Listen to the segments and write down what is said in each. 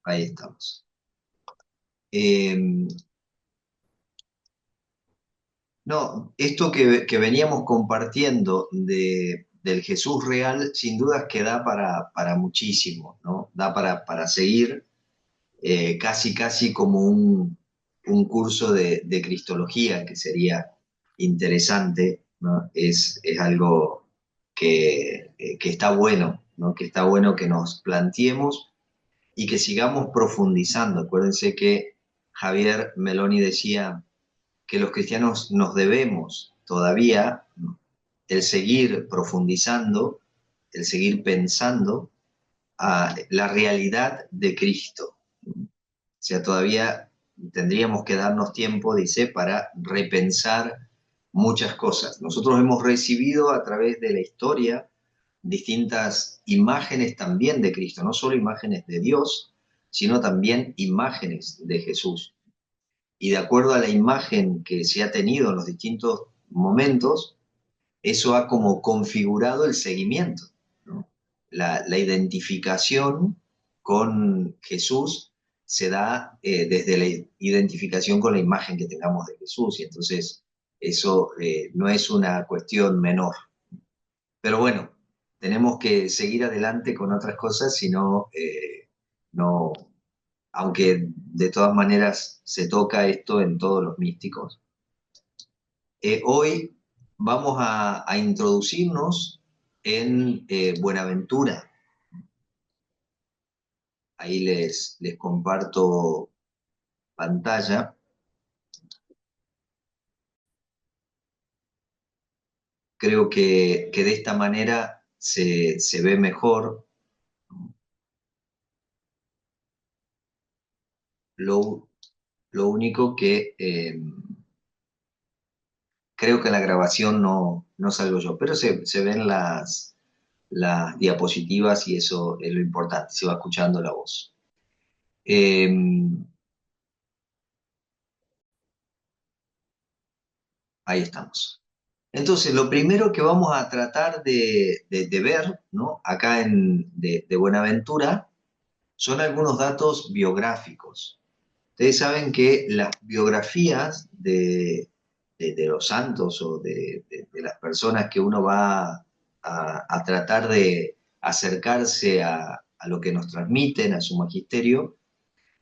Ahí estamos. Eh, no, esto que veníamos compartiendo del Jesús real, sin dudas que da para muchísimo, ¿no? Da para seguir casi, casi como un curso de Cristología, que sería interesante, ¿no? Es algo que está bueno, ¿no? Que está bueno que nos planteemos y que sigamos profundizando. Acuérdense que Javier Meloni decía que los cristianos nos debemos todavía, ¿no?, el seguir profundizando, el seguir pensando a la realidad de Cristo. O sea, todavía tendríamos que darnos tiempo, dice, para repensar muchas cosas. Nosotros hemos recibido a través de la historia distintas imágenes también de Cristo, no solo imágenes de Dios, sino también imágenes de Jesús. Y de acuerdo a la imagen que se ha tenido en los distintos momentos, eso ha como configurado el seguimiento, ¿no? La identificación con Jesús se da desde la identificación con la imagen que tengamos de Jesús, y entonces eso no es una cuestión menor. Pero bueno, tenemos que seguir adelante con otras cosas, si no, no, aunque de todas maneras se toca esto en todos los místicos. Hoy vamos a introducirnos en Buenaventura. Ahí les comparto pantalla. Creo que de esta manera se ve mejor. Lo, lo único que creo que en la grabación no salgo yo, pero se ven las diapositivas y eso es lo importante, se va escuchando la voz. Eh, Ahí estamos. Entonces, lo primero que vamos a tratar de ver, ¿no?, acá de Buenaventura son algunos datos biográficos. Ustedes saben que las biografías de los santos o de las personas que uno va a tratar de acercarse a lo que nos transmiten, a su magisterio,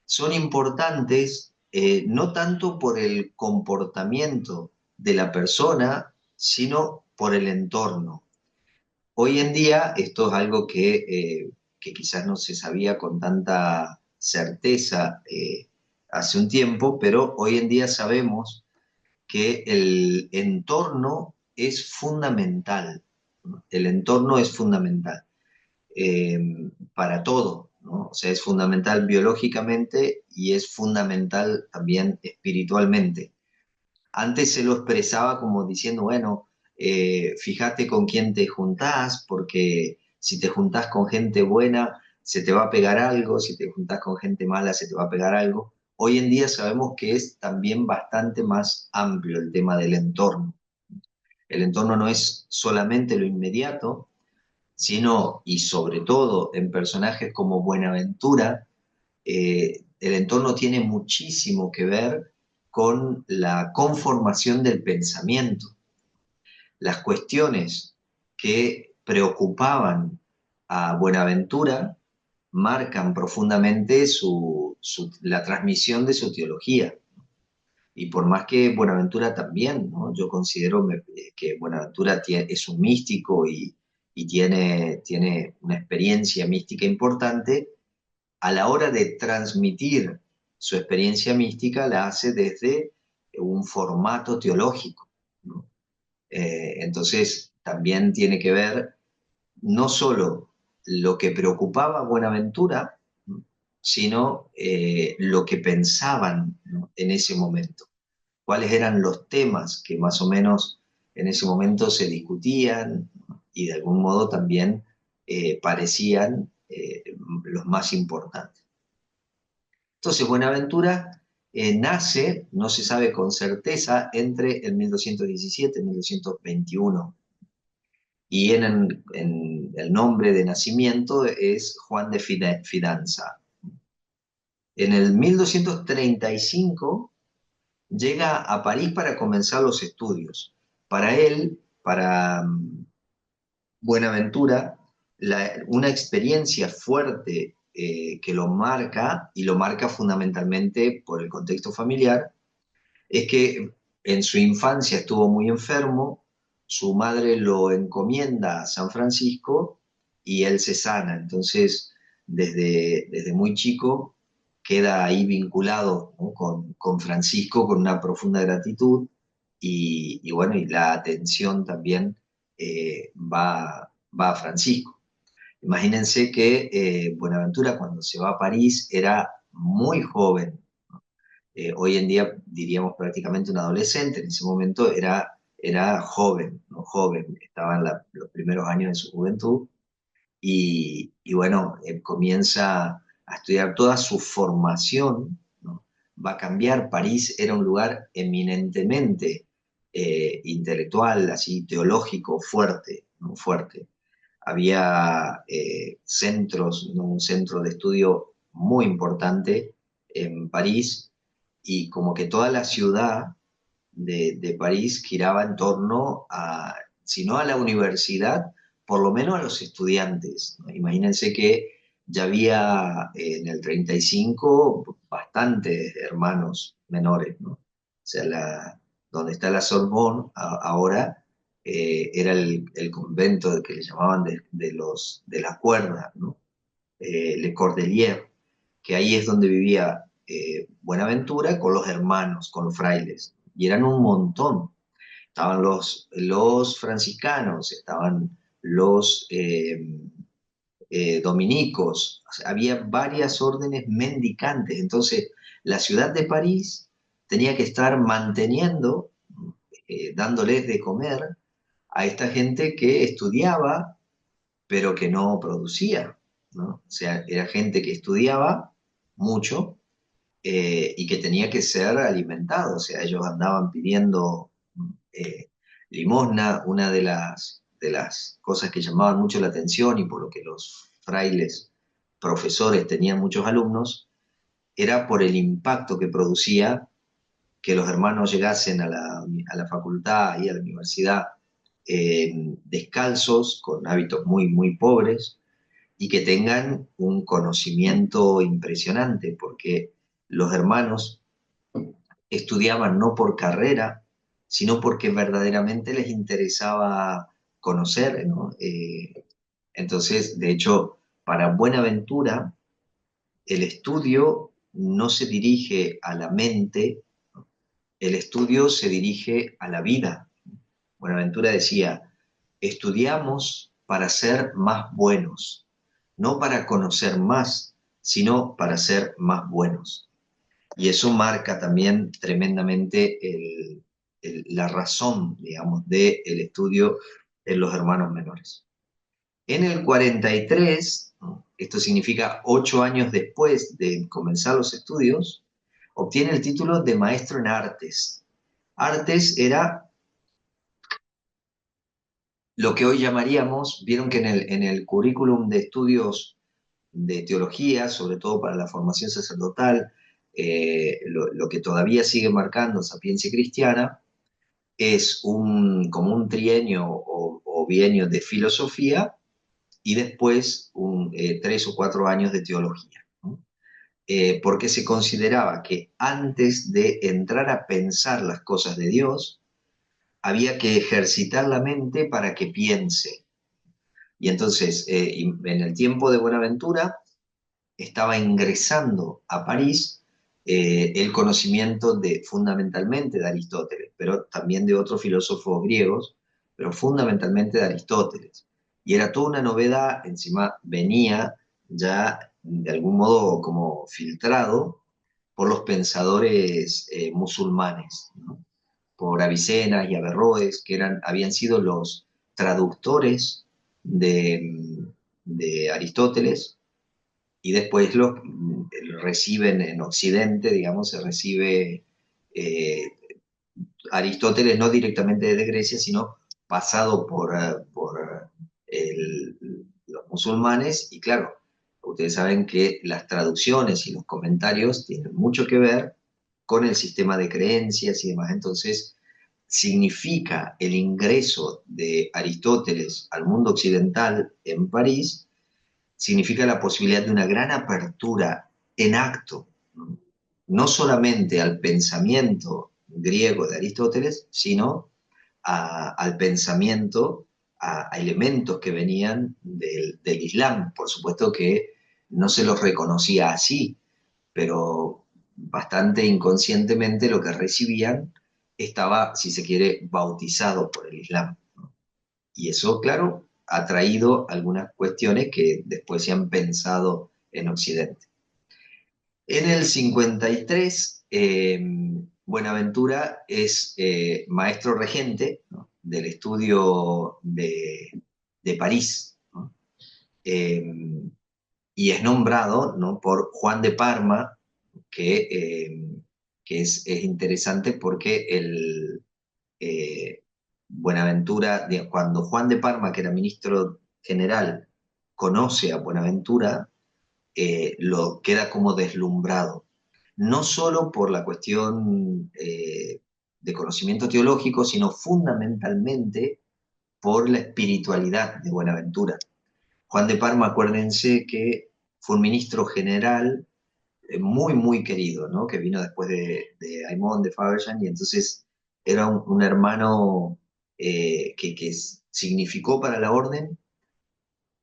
son importantes no tanto por el comportamiento de la persona, sino por el entorno. Hoy en día esto es algo que quizás no se sabía con tanta certeza hace un tiempo, pero hoy en día sabemos que el entorno es fundamental, ¿no? El entorno es fundamental eh, para todo, ¿no? O sea, es fundamental biológicamente y es fundamental también espiritualmente. Antes se lo expresaba como diciendo, bueno, fíjate con quién te juntás, porque si te juntás con gente buena, se te va a pegar algo, si te juntás con gente mala, se te va a pegar algo. Hoy en día sabemos que es también bastante más amplio el tema del entorno. El entorno no es solamente lo inmediato, sino, y sobre todo en personajes como Buenaventura, el entorno tiene muchísimo que ver con la conformación del pensamiento. Las cuestiones que preocupaban a Buenaventura marcan profundamente la transmisión de su teología. Y por más que Buenaventura también, ¿no?, yo considero que Buenaventura es un místico y tiene una experiencia mística importante, a la hora de transmitir su experiencia mística la hace desde un formato teológico, ¿no? Entonces también tiene que ver no solo lo que preocupaba a Buenaventura, ¿no?, sino lo que pensaban, ¿no?, en ese momento. Cuáles eran los temas que más o menos en ese momento se discutían, ¿no?, y de algún modo también parecían los más importantes. Entonces, Buenaventura nace, no se sabe con certeza, entre el 1217 y 1221. Y en el nombre de nacimiento es Juan de Fidanza. En el 1235 llega a París para comenzar los estudios. Para él, para Buenaventura, una experiencia fuerte que lo marca, y lo marca fundamentalmente por el contexto familiar, es que en su infancia estuvo muy enfermo, su madre lo encomienda a San Francisco y él se sana. Entonces, desde muy chico queda ahí vinculado, ¿no? con Francisco, con una profunda gratitud y bueno, y la atención también va a Francisco. Imagínense que Buenaventura cuando se va a París era muy joven. Hoy en día diríamos prácticamente un adolescente, en ese momento era joven, no joven, estaba en los primeros años de su juventud y bueno, comienza a estudiar toda su formación, ¿no? Va a cambiar. París era un lugar eminentemente intelectual, así teológico, fuerte, ¿no? Fuerte. Había centros, ¿no? Un centro de estudio muy importante en París y como que toda la ciudad de París giraba en torno a, si no a la universidad, por lo menos a los estudiantes, ¿no? Imagínense que ya había en el 35 bastantes hermanos menores, ¿no? O sea, donde está la Sorbonne ahora era el convento que le llamaban de la cuerda, ¿no? Le Cordeliers, que ahí es donde vivía Buenaventura con los hermanos, con los frailes, y eran un montón. Estaban los franciscanos, estaban los dominicos, o sea, había varias órdenes mendicantes. Entonces, la ciudad de París tenía que estar manteniendo, dándoles de comer a esta gente que estudiaba, pero que no producía, ¿no? O sea, era gente que estudiaba mucho y que tenía que ser alimentado. O sea, ellos andaban pidiendo eh, limosna. Una de las cosas que llamaban mucho la atención y por lo que los frailes profesores tenían muchos alumnos, era por el impacto que producía que los hermanos llegasen a la facultad y a la universidad descalzos, con hábitos muy, muy pobres, y que tengan un conocimiento impresionante, porque los hermanos estudiaban no por carrera, sino porque verdaderamente les interesaba conocer, ¿no? Entonces, de hecho, para Buenaventura, el estudio no se dirige a la mente, ¿no? El estudio se dirige a la vida. Buenaventura decía, estudiamos para ser más buenos, no para conocer más, sino para ser más buenos. Y eso marca también tremendamente la razón, digamos, del estudio en los hermanos menores. En el 43, ¿no? Esto significa 8 años después de comenzar los estudios, obtiene el título de maestro en artes. Artes era lo que hoy llamaríamos, vieron que en el currículum de estudios de teología, sobre todo para la formación sacerdotal, lo que todavía sigue marcando Sapiencia Cristiana es como un trienio o bienio de filosofía y después 3 o 4 años de teología, ¿no? Porque se consideraba que antes de entrar a pensar las cosas de Dios, había que ejercitar la mente para que piense. Y entonces, en el tiempo de Buenaventura, estaba ingresando a París el conocimiento fundamentalmente de Aristóteles, pero también de otros filósofos griegos, pero fundamentalmente de Aristóteles. Y era toda una novedad, encima venía ya de algún modo como filtrado por los pensadores musulmanes, ¿no? Por Avicena y Averroes, que habían sido los traductores de Aristóteles y después los reciben en Occidente, digamos, se recibe eh, Aristóteles no directamente desde Grecia, sino pasado por los musulmanes, y claro, ustedes saben que las traducciones y los comentarios tienen mucho que ver con el sistema de creencias y demás. Entonces, significa el ingreso de Aristóteles al mundo occidental en París, significa la posibilidad de una gran apertura en acto, ¿no? No solamente al pensamiento griego de Aristóteles, sino al pensamiento, a elementos que venían del Islam. Por supuesto que no se los reconocía así, pero bastante inconscientemente lo que recibían estaba, si se quiere, bautizado por el Islam. Y eso, claro, ha traído algunas cuestiones que después se han pensado en Occidente. En el 53, Buenaventura es maestro regente, ¿no?, del estudio de París, ¿no? Eh, y es nombrado, ¿no?, por Juan de Parma, que, que es interesante porque eh, Buenaventura, cuando Juan de Parma, que era ministro general, conoce a Buenaventura, lo queda como deslumbrado, no solo por la cuestión de conocimiento teológico, sino fundamentalmente por la espiritualidad de Buenaventura. Juan de Parma, acuérdense que fue un ministro general muy, muy querido, ¿no?, que vino después de Aymon de Fabergé, y entonces era un hermano que significó para la orden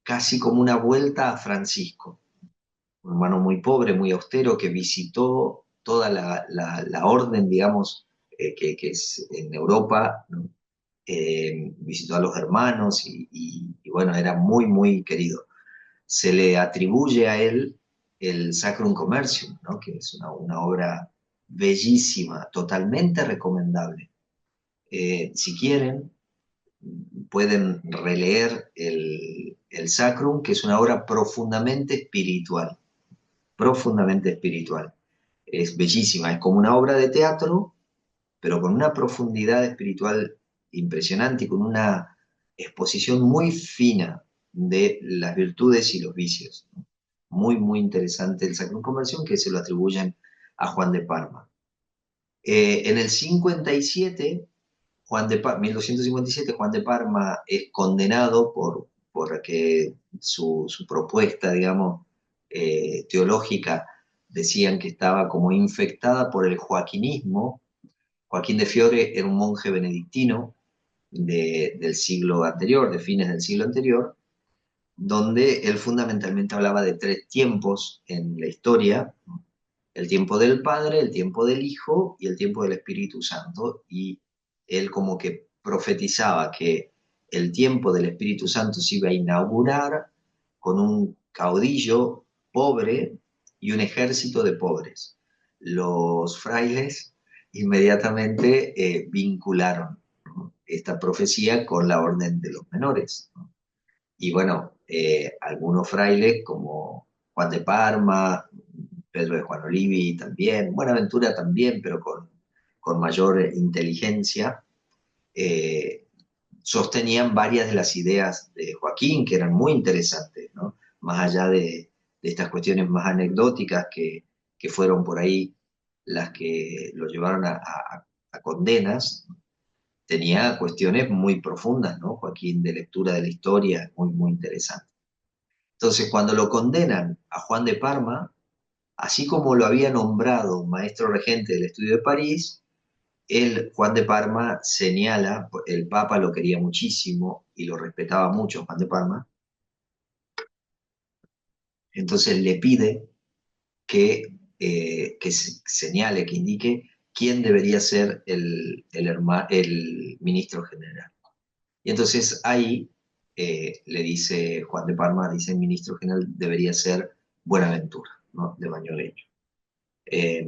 casi como una vuelta a Francisco, un hermano muy pobre, muy austero, que visitó toda la orden, digamos, que es en Europa, ¿no? Visitó a los hermanos y bueno, era muy, muy querido. Se le atribuye a él el Sacrum Commercium, ¿no?, que es una obra bellísima, totalmente recomendable. Si quieren, pueden releer el Sacrum, que es una obra profundamente espiritual, profundamente espiritual. Es bellísima, es como una obra de teatro, pero con una profundidad espiritual impresionante y con una exposición muy fina de las virtudes y los vicios. Muy, muy interesante el Sacrum Conversión, que se lo atribuyen a Juan de Parma. En el 57, 1257, Juan de Parma es condenado por que su propuesta, digamos, teológica, decían que estaba como infectada por el joaquinismo. Joaquín de Fiore era un monje benedictino del siglo anterior, de fines del siglo anterior, donde él fundamentalmente hablaba de tres tiempos en la historia: el tiempo del Padre, el tiempo del Hijo y el tiempo del Espíritu Santo. Y él como que profetizaba que el tiempo del Espíritu Santo se iba a inaugurar con un caudillo pobre y un ejército de pobres. Los frailes inmediatamente vincularon, ¿no?, esta profecía con la orden de los menores, ¿no? Y bueno, algunos frailes como Juan de Parma, Pedro de Juan Olivi también, Buenaventura también, pero con mayor inteligencia, eh, sostenían varias de las ideas de Joaquín, que eran muy interesantes, ¿no? Más allá de estas cuestiones más anecdóticas que fueron por ahí las que lo llevaron a condenas, tenía cuestiones muy profundas, ¿no? Joaquín, de lectura de la historia, muy, muy interesante. Entonces, cuando lo condenan a Juan de Parma, así como lo había nombrado maestro regente del estudio de París, él, Juan de Parma, señala, el Papa lo quería muchísimo y lo respetaba mucho, Juan de Parma, entonces le pide que señale, que indique quién debería ser el ministro general. Y entonces ahí le dice Juan de Parma, dice: el ministro general debería ser Buenaventura, ¿no?, de Bañoleño. Eh,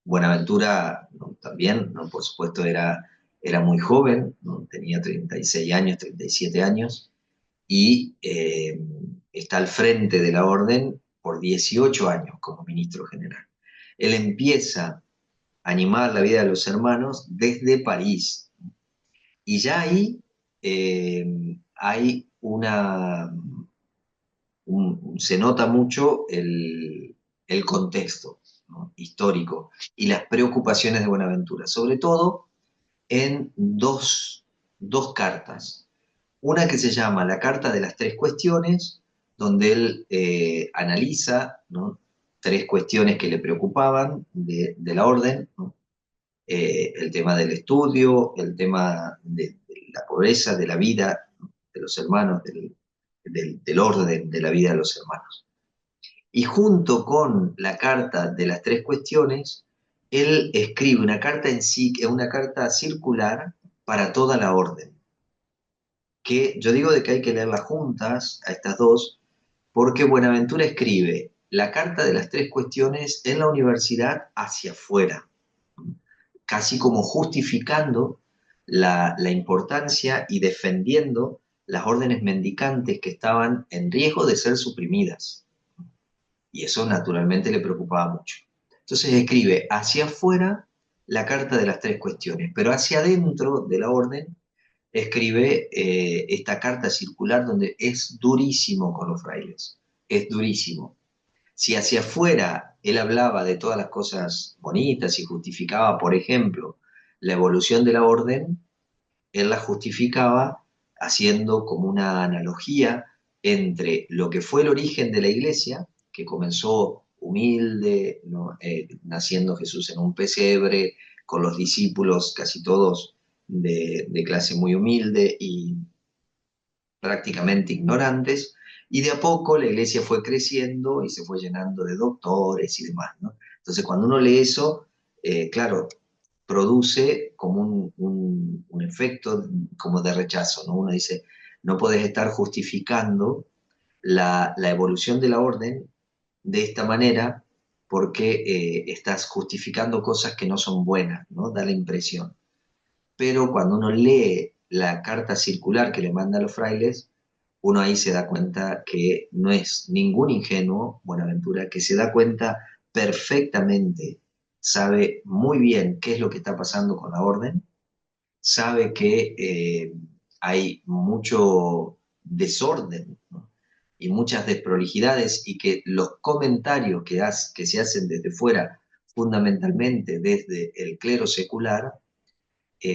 Buenaventura, ¿no?, también, ¿no?, por supuesto, era muy joven, ¿no?, tenía 36 años, 37 años, y está al frente de la orden por 18 años como ministro general. Él empieza a animar la vida de los hermanos desde París, y ya ahí hay se nota mucho el contexto, ¿no? Histórico y las preocupaciones de Buenaventura, sobre todo en dos cartas. Una que se llama la Carta de las Tres Cuestiones, donde él analiza, ¿no?, tres cuestiones que le preocupaban de la orden, ¿no? El tema del estudio, el tema de la pobreza, de la vida, ¿no?, de los hermanos, del orden de la vida de los hermanos. Y junto con la carta de las tres cuestiones, él escribe una carta en sí, una carta circular para toda la orden, que yo digo de que hay que leerlas juntas, a estas dos, porque Buenaventura escribe la carta de las tres cuestiones en la universidad hacia afuera, casi como justificando la importancia y defendiendo las órdenes mendicantes que estaban en riesgo de ser suprimidas. Y eso naturalmente le preocupaba mucho. Entonces escribe hacia afuera la carta de las tres cuestiones, pero hacia adentro de la orden escribe esta carta circular donde es durísimo con los frailes, es durísimo. Si hacia afuera él hablaba de todas las cosas bonitas y justificaba, por ejemplo, la evolución de la orden, él la justificaba haciendo como una analogía entre lo que fue el origen de la iglesia, que comenzó humilde, ¿no?, naciendo Jesús en un pesebre, con los discípulos casi todos de clase muy humilde y prácticamente ignorantes, y de a poco la iglesia fue creciendo y se fue llenando de doctores y demás, ¿no? Entonces, cuando uno lee eso, claro, produce como un efecto como de rechazo, ¿no? Uno dice, no podés estar justificando la evolución de la orden de esta manera porque estás justificando cosas que no son buenas, ¿no? Da la impresión. Pero cuando uno lee la carta circular que le manda a los frailes, uno ahí se da cuenta que no es ningún ingenuo, Buenaventura, que se da cuenta perfectamente, sabe muy bien qué es lo que está pasando con la orden, sabe que hay mucho desorden, ¿no?, y muchas desprolijidades y que los comentarios que se hacen desde fuera, fundamentalmente desde el clero secular,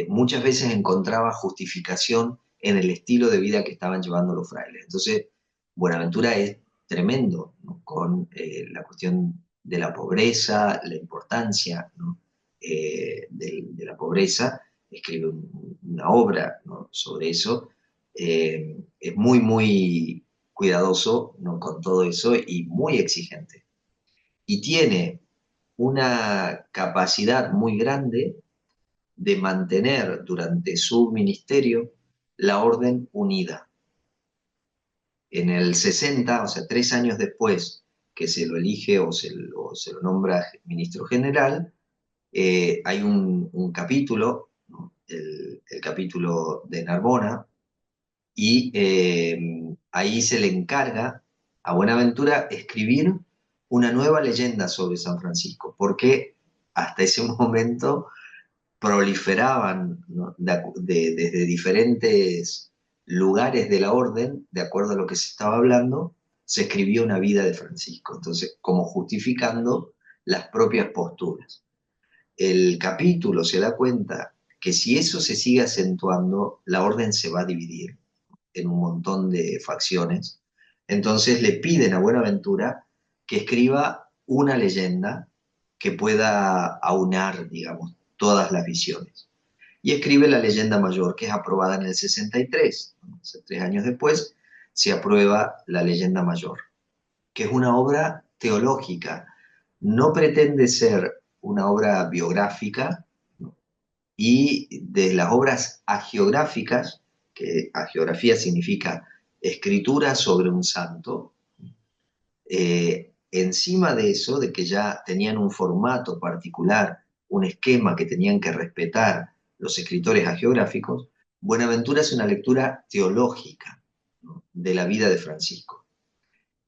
muchas veces encontraba justificación en el estilo de vida que estaban llevando los frailes. Entonces, Buenaventura es tremendo, ¿no?, con la cuestión de la pobreza, la importancia, ¿no?, de la pobreza. Escribe una obra, ¿no?, sobre eso. Es muy, muy cuidadoso, ¿no?, con todo eso y muy exigente. Y tiene una capacidad muy grande de mantener durante su ministerio la orden unida. En el 60, o sea, 3 años después que se lo elige o se lo nombra ministro general, hay un capítulo, ¿no?, el capítulo de Narbona, y ahí se le encarga a Buenaventura escribir una nueva leyenda sobre San Francisco, porque hasta ese momento proliferaban, ¿no?, desde diferentes lugares de la orden, de acuerdo a lo que se estaba hablando, se escribía una vida de Francisco, entonces como justificando las propias posturas. El capítulo se da cuenta que si eso se sigue acentuando, la orden se va a dividir en un montón de facciones. Entonces le piden a Buenaventura que escriba una leyenda que pueda aunar, digamos, todas las visiones. Y escribe la leyenda mayor, que es aprobada en el 63. O sea, 3 años después se aprueba la leyenda mayor, que es una obra teológica. No pretende ser una obra biográfica, ¿no?, y de las obras hagiográficas, que hagiografía significa escritura sobre un santo, encima de eso, de que ya tenían un formato particular, un esquema que tenían que respetar los escritores hagiográficos, Buenaventura hace una lectura teológica, ¿no?, de la vida de Francisco.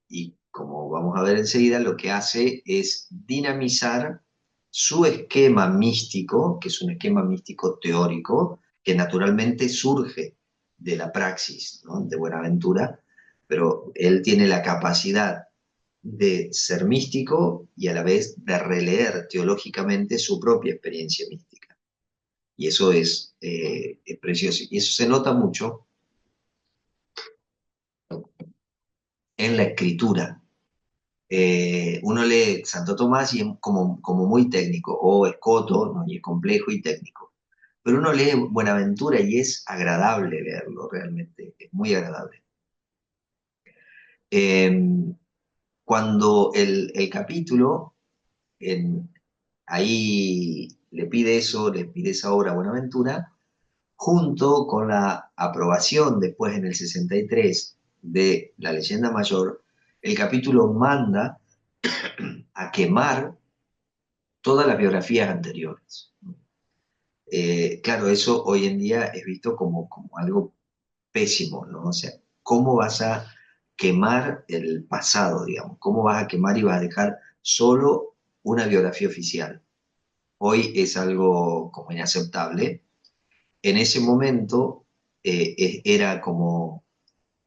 Y como vamos a ver enseguida, lo que hace es dinamizar su esquema místico, que es un esquema místico teórico, que naturalmente surge de la praxis, ¿no?, de Buenaventura, pero él tiene la capacidad de ser místico y a la vez de releer teológicamente su propia experiencia mística. Y eso es precioso. Y eso se nota mucho en la escritura. Uno lee Santo Tomás y es como muy técnico, o escoto, ¿no? Y es complejo y técnico. Pero uno lee Buenaventura y es agradable leerlo realmente, es muy agradable. Eh, Cuando el capítulo, en- ahí le pide eso, le pide esa obra a Buenaventura, junto con la aprobación después en el 63 de la leyenda mayor, el capítulo manda a quemar todas las biografías anteriores. Claro, eso hoy en día es visto como algo pésimo, ¿no? O sea, ¿cómo vas a quemar el pasado, digamos? ¿Cómo vas a quemar y vas a dejar solo una biografía oficial? Hoy es algo como inaceptable. En ese momento era como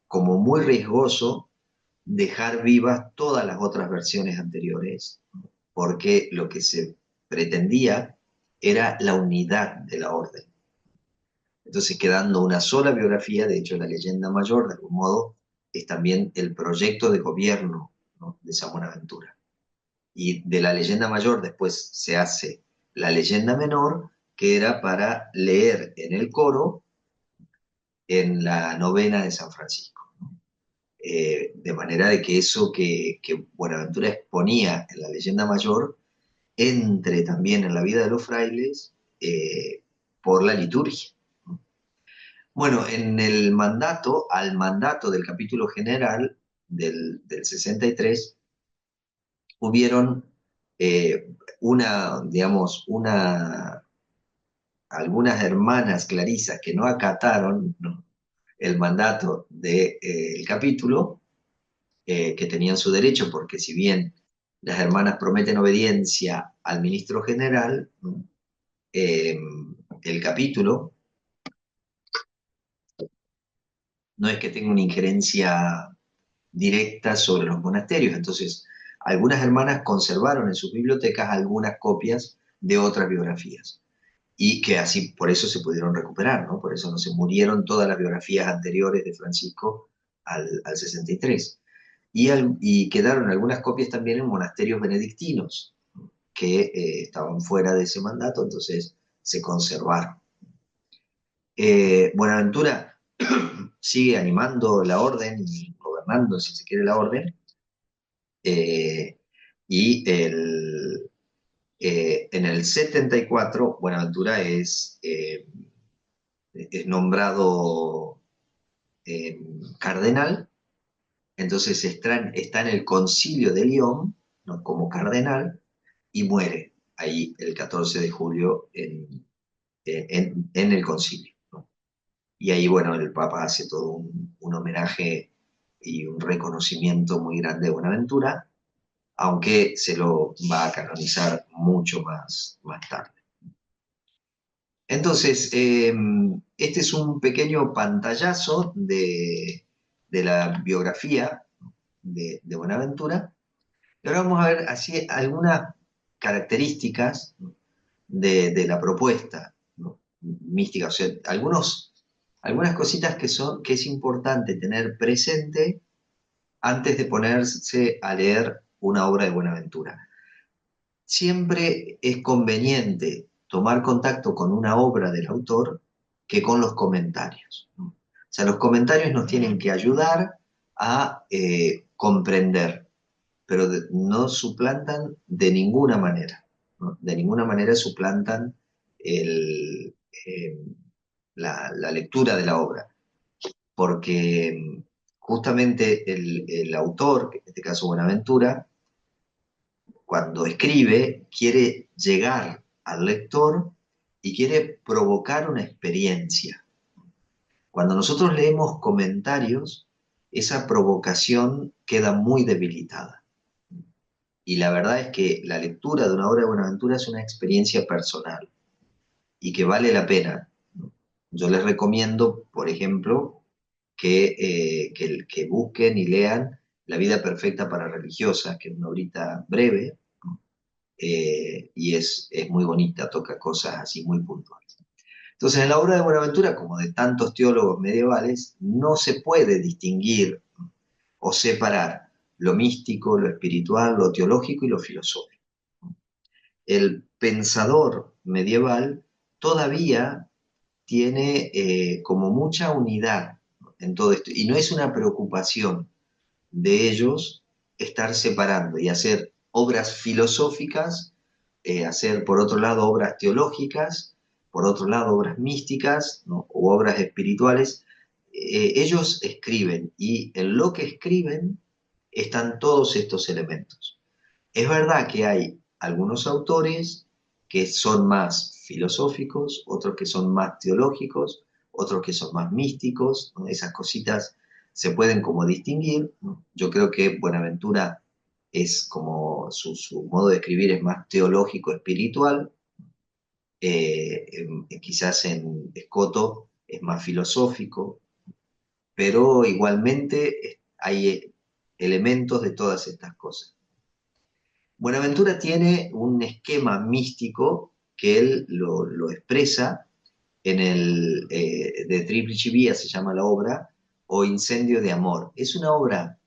muy riesgoso dejar vivas todas las otras versiones anteriores, porque lo que se pretendía era la unidad de la orden. Entonces, quedando una sola biografía, de hecho, la leyenda mayor, de algún modo, es también el proyecto de gobierno, ¿no? De San Buenaventura. Y de la leyenda mayor después se hace la leyenda menor, que era para leer en el coro en la novena de San Francisco. De manera de que eso que Buenaventura exponía en la leyenda mayor entre también en la vida de los frailes por la liturgia. Bueno, en el mandato, al mandato del capítulo general del 63, hubieron digamos, algunas hermanas clarisas que no acataron, ¿no? El mandato del capítulo, que tenían su derecho, porque si bien las hermanas prometen obediencia al ministro general, ¿no? Eh, el capítulo no es que tenga una injerencia directa sobre los monasterios. Entonces, algunas hermanas conservaron en sus bibliotecas algunas copias de otras biografías y que así por eso se pudieron recuperar, ¿no? Por eso no se murieron todas las biografías anteriores de Francisco al 63. Y quedaron algunas copias también en monasterios benedictinos que estaban fuera de ese mandato, entonces se conservaron. Buenaventura sigue animando la orden y gobernando, si se quiere, la orden, eh, y en el 74 Buenaventura es nombrado eh, cardenal, entonces está en el concilio de León, ¿no? Como cardenal y muere ahí el 14 de julio en el concilio, ¿no? Y ahí, bueno, el Papa hace todo un homenaje y un reconocimiento muy grande de Buenaventura, aunque se lo va a canonizar mucho más tarde. Entonces, este es un pequeño pantallazo de la biografía de Buenaventura. Y ahora vamos a ver así algunas características de la propuesta, ¿no? Mística, o sea, algunas cositas que es importante tener presente antes de ponerse a leer una obra de Buenaventura. Siempre es conveniente tomar contacto con una obra del autor que con los comentarios, ¿no? O sea, los comentarios nos tienen que ayudar a comprender, pero no suplantan de ninguna manera, ¿no? De ninguna manera suplantan el, eh, la lectura de la obra, porque justamente el autor, en este caso Buenaventura, cuando escribe, quiere llegar al lector y quiere provocar una experiencia. Cuando nosotros leemos comentarios, esa provocación queda muy debilitada. Y la verdad es que la lectura de una obra de Buenaventura es una experiencia personal y que vale la pena. Yo les recomiendo, por ejemplo, que busquen y lean La vida perfecta para religiosas, que es una obrita breve, ¿no? Y es muy bonita, toca cosas así muy puntuales. Entonces, en la obra de Buenaventura, como de tantos teólogos medievales, no se puede distinguir o separar lo místico, lo espiritual, lo teológico y lo filosófico. El pensador medieval todavía tiene como mucha unidad, ¿no?, en todo esto, y no es una preocupación de ellos estar separando y hacer obras filosóficas, hacer por otro lado obras teológicas, por otro lado obras místicas, ¿no?, o obras espirituales. Ellos escriben y en lo que escriben están todos estos elementos. Es verdad que hay algunos autores que son más filosóficos, otros que son más teológicos, otros que son más místicos, ¿no? Esas cositas se pueden como distinguir, ¿no? Yo creo que Buenaventura es como su modo de escribir es más teológico, espiritual, quizás en Escoto es más filosófico, pero igualmente hay elementos de todas estas cosas. Buenaventura tiene un esquema místico que él lo expresa en el de Tríplice Vía, se llama la obra, o Incendio de Amor. Es una obra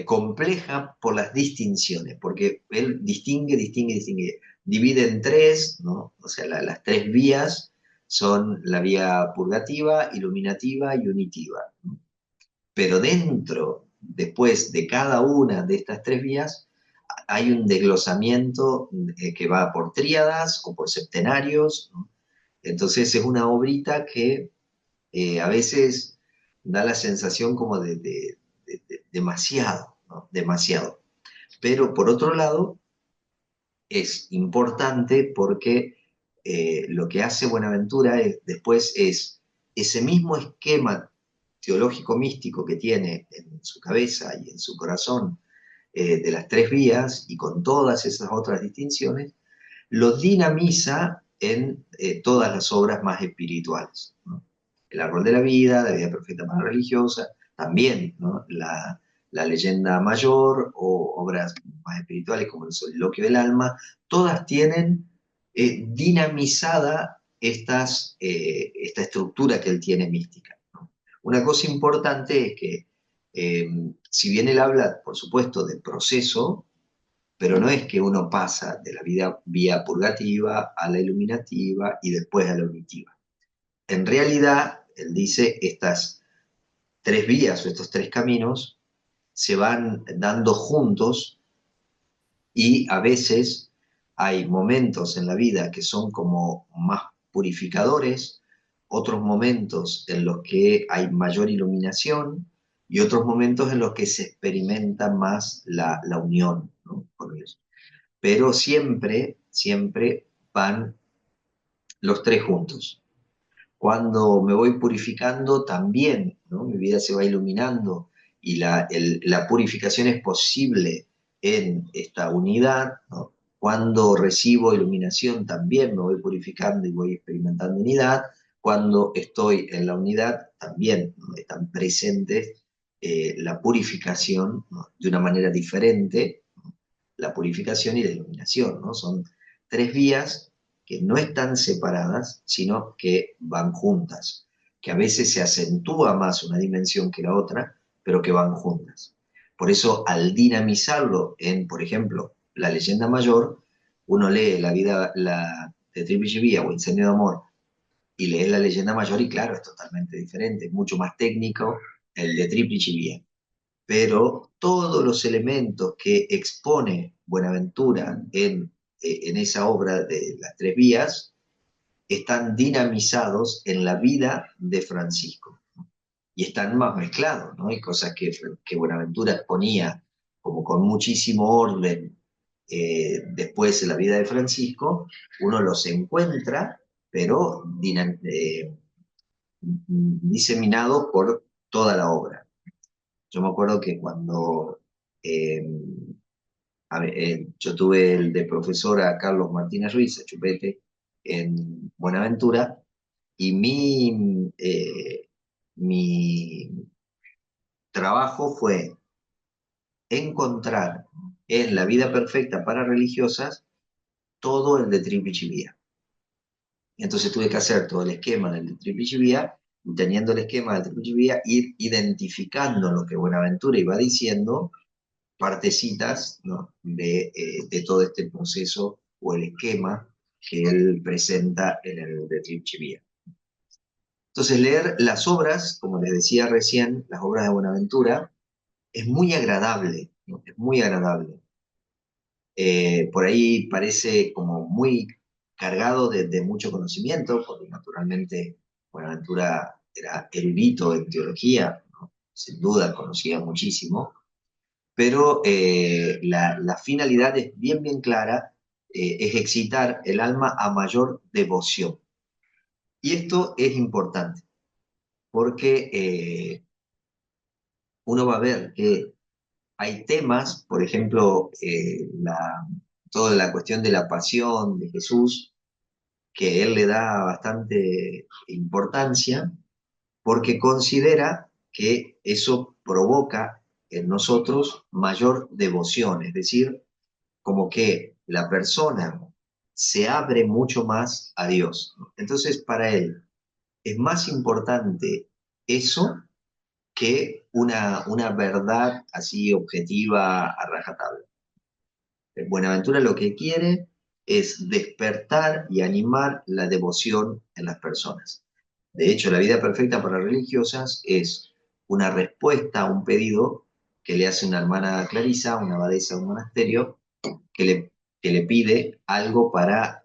compleja por las distinciones, porque él distingue, divide en tres, ¿no? O sea, las tres vías son la vía purgativa, iluminativa y unitiva, ¿no? Pero dentro, después de cada una de estas tres vías, hay un desglosamiento que va por tríadas o por septenarios, ¿no? Entonces es una obrita que a veces da la sensación como de demasiado, ¿no? Demasiado. Pero por otro lado, es importante porque lo que hace Buenaventura después es ese mismo esquema teológico místico que tiene en su cabeza y en su corazón, de las tres vías y con todas esas otras distinciones, lo dinamiza en todas las obras más espirituales, ¿no? El árbol de la vida, la vida perfecta para la religiosa, también, ¿no?, la leyenda mayor o obras más espirituales como el soliloquio del alma, todas tienen dinamizada esta estructura que él tiene mística, ¿no? Una cosa importante es que, si bien él habla, por supuesto, del proceso, pero no es que uno pasa de la vida, vía purgativa a la iluminativa y después a la unitiva. En realidad, él dice, estas tres vías o estos tres caminos se van dando juntos y a veces hay momentos en la vida que son como más purificadores, otros momentos en los que hay mayor iluminación y otros momentos en los que se experimenta más la unión, ¿no?, con Dios. Pero siempre, siempre van los tres juntos. Cuando me voy purificando también, ¿no?, mi vida se va iluminando y la purificación es posible en esta unidad, ¿no? Cuando recibo iluminación también me voy purificando y voy experimentando unidad. Cuando estoy en la unidad también, ¿no?, están presentes la purificación, ¿no?, de una manera diferente, ¿no?, la purificación y la iluminación, ¿no? Son tres vías que no están separadas, sino que van juntas, que a veces se acentúa más una dimensión que la otra, pero que van juntas. Por eso, al dinamizarlo en, por ejemplo, la leyenda mayor, uno lee la vida de Tríplice Vía o Incendio de Amor y lee la leyenda mayor y claro, es totalmente diferente, es mucho más técnico el de Tríplice Vía. Pero todos los elementos que expone Buenaventura en esa obra de las tres vías están dinamizados en la vida de Francisco, ¿no?, y están más mezclados, ¿no? Hay cosas que Buenaventura exponía como con muchísimo orden, después en la vida de Francisco, uno los encuentra, pero diseminados por toda la obra. Yo me acuerdo que cuando eh, yo tuve el de profesor a Carlos Martínez Ruiz, a Chupete, en Buenaventura, y mi trabajo fue encontrar en la vida perfecta para religiosas todo el de Tripitillía. Entonces tuve que hacer todo el esquema del de Tripitillía, y teniendo el esquema de Tripitillía, ir identificando lo que Buenaventura iba diciendo, partecitas, ¿no? de todo este proceso o el esquema que él presenta en el de Tripitillía. Entonces leer las obras, como les decía recién, las obras de Buenaventura, es muy agradable, ¿no? Es muy agradable. Por ahí parece como muy cargado de mucho conocimiento, porque naturalmente Buenaventura era erudito en teología, ¿no? Sin duda conocía muchísimo, pero la finalidad es bien, bien clara, es excitar el alma a mayor devoción. Y esto es importante, porque uno va a ver que hay temas, por ejemplo, toda la cuestión de la pasión de Jesús, que él le da bastante importancia porque considera que eso provoca en nosotros mayor devoción, es decir, como que la persona se abre mucho más a Dios. Entonces, para él es más importante eso que una verdad así objetiva a rajatabla. Buenaventura lo que quiere es despertar y animar la devoción en las personas. De hecho, la vida perfecta para religiosas es una respuesta a un pedido que le hace una hermana Clarisa, una abadesa de un monasterio, que le, que le pide algo para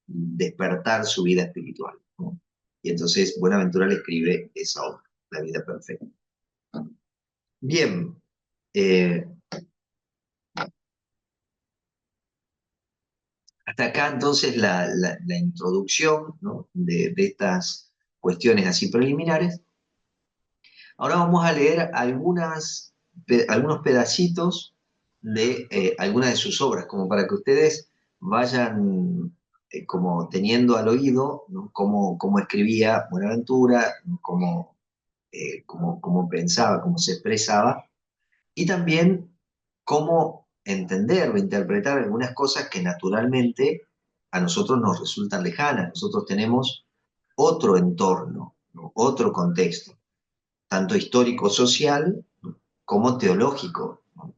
despertar su vida espiritual, ¿no? Y entonces Buenaventura le escribe esa obra, La vida perfecta. Bien, eh, hasta acá entonces la introducción, ¿no? de estas cuestiones así preliminares. Ahora vamos a leer algunos pedacitos de algunas de sus obras, como para que ustedes vayan como teniendo al oído, ¿no? Cómo escribía Buenaventura, ¿no? Cómo pensaba, cómo se expresaba, y también cómo entender o interpretar algunas cosas que naturalmente a nosotros nos resultan lejanas. Nosotros tenemos otro entorno, ¿no? Otro contexto, tanto histórico-social como teológico, ¿no?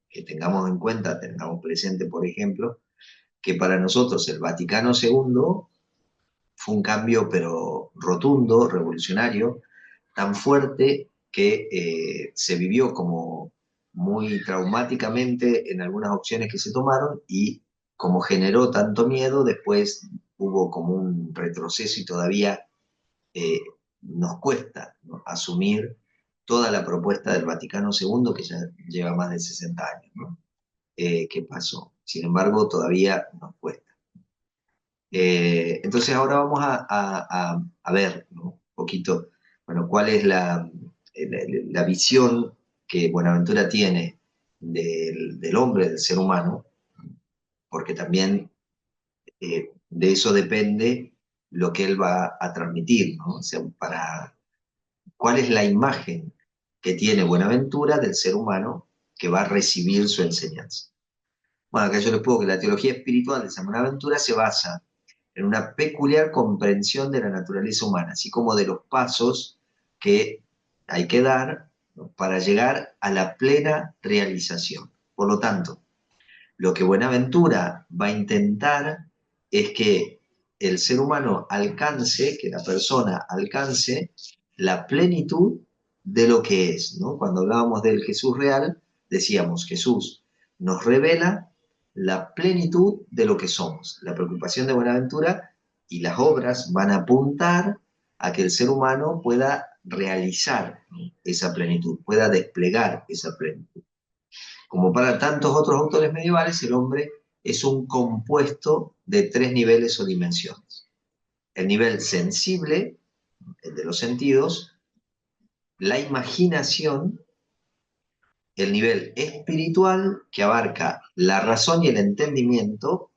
Que tengamos en cuenta, tengamos presente, por ejemplo, que para nosotros el Vaticano II fue un cambio pero rotundo, revolucionario, tan fuerte que se vivió como muy traumáticamente en algunas opciones que se tomaron y como generó tanto miedo, después hubo como un retroceso y todavía eh, nos cuesta, ¿no? Asumir toda la propuesta del Vaticano II, que ya lleva más de 60 años, ¿no? ¿Qué pasó? Sin embargo, todavía nos cuesta. Entonces ahora vamos a ver, ¿no? Un poquito, bueno, cuál es la visión que Buenaventura tiene del hombre, del ser humano, porque también de eso depende lo que él va a transmitir, ¿no? O sea, cuál es la imagen que tiene Buenaventura del ser humano que va a recibir su enseñanza. Bueno, acá yo les puedo que la teología espiritual de San Buenaventura se basa en una peculiar comprensión de la naturaleza humana, así como de los pasos que hay que dar, ¿no? Para llegar a la plena realización. Por lo tanto, lo que Buenaventura va a intentar es que el ser humano alcance, que la persona alcance la plenitud de lo que es, ¿no? Cuando hablábamos del Jesús real, decíamos, Jesús nos revela la plenitud de lo que somos. La preocupación de Buenaventura y las obras van a apuntar a que el ser humano pueda realizar, ¿no? Esa plenitud, pueda desplegar esa plenitud. Como para tantos otros autores medievales, el hombre es un compuesto de tres niveles o dimensiones. El nivel sensible, el de los sentidos, la imaginación, el nivel espiritual, que abarca la razón y el entendimiento,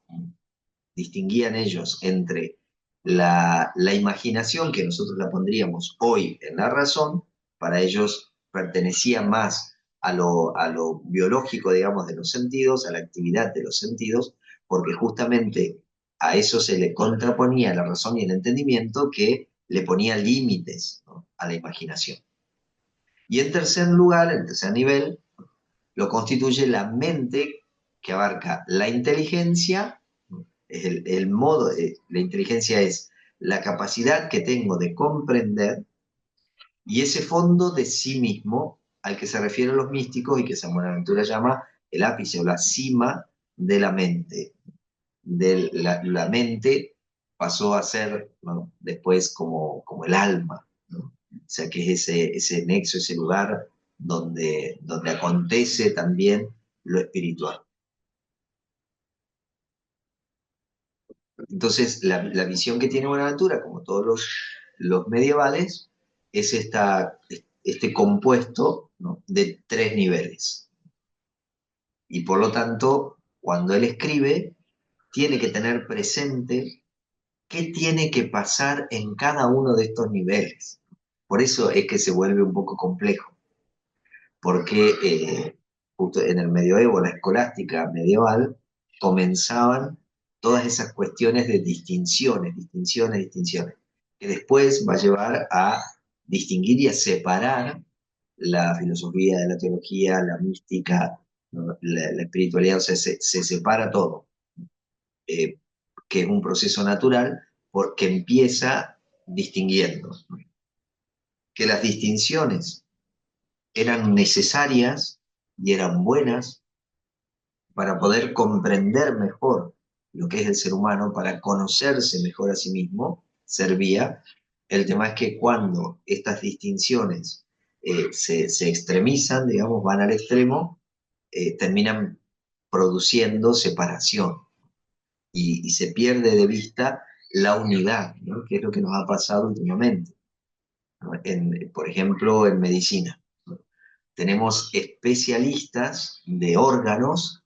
distinguían ellos entre La imaginación, que nosotros la pondríamos hoy en la razón, para ellos pertenecía más a lo biológico, digamos, de los sentidos, a la actividad de los sentidos, porque justamente a eso se le contraponía la razón y el entendimiento que le ponía límites, ¿no?, a la imaginación. Y en tercer lugar, en tercer nivel, lo constituye la mente, que abarca la inteligencia, es el modo, la inteligencia es la capacidad que tengo de comprender y ese fondo de sí mismo al que se refieren los místicos y que San Buenaventura llama el ápice o la cima de la mente. La mente pasó a ser, ¿no?, después como el alma, ¿no? O sea que es ese nexo, ese lugar donde acontece también lo espiritual. Entonces, la visión que tiene Buenaventura, como todos los medievales, es este compuesto, ¿no?, de tres niveles. Y por lo tanto, cuando él escribe, tiene que tener presente qué tiene que pasar en cada uno de estos niveles. Por eso es que se vuelve un poco complejo, porque justo en el medioevo, la escolástica medieval, comenzaban todas esas cuestiones de distinciones, que después va a llevar a distinguir y a separar la filosofía de la teología, la mística, ¿no?, la espiritualidad, o sea, se separa todo, eh, que es un proceso natural porque empieza distinguiendo, ¿no?, que las distinciones eran necesarias y eran buenas para poder comprender mejor lo que es el ser humano, para conocerse mejor a sí mismo, servía. El tema es que cuando estas distinciones se extremizan, digamos, van al extremo, terminan produciendo separación y se pierde de vista la unidad, ¿no?, que es lo que nos ha pasado últimamente, ¿no?, por ejemplo, en medicina. Tenemos especialistas de órganos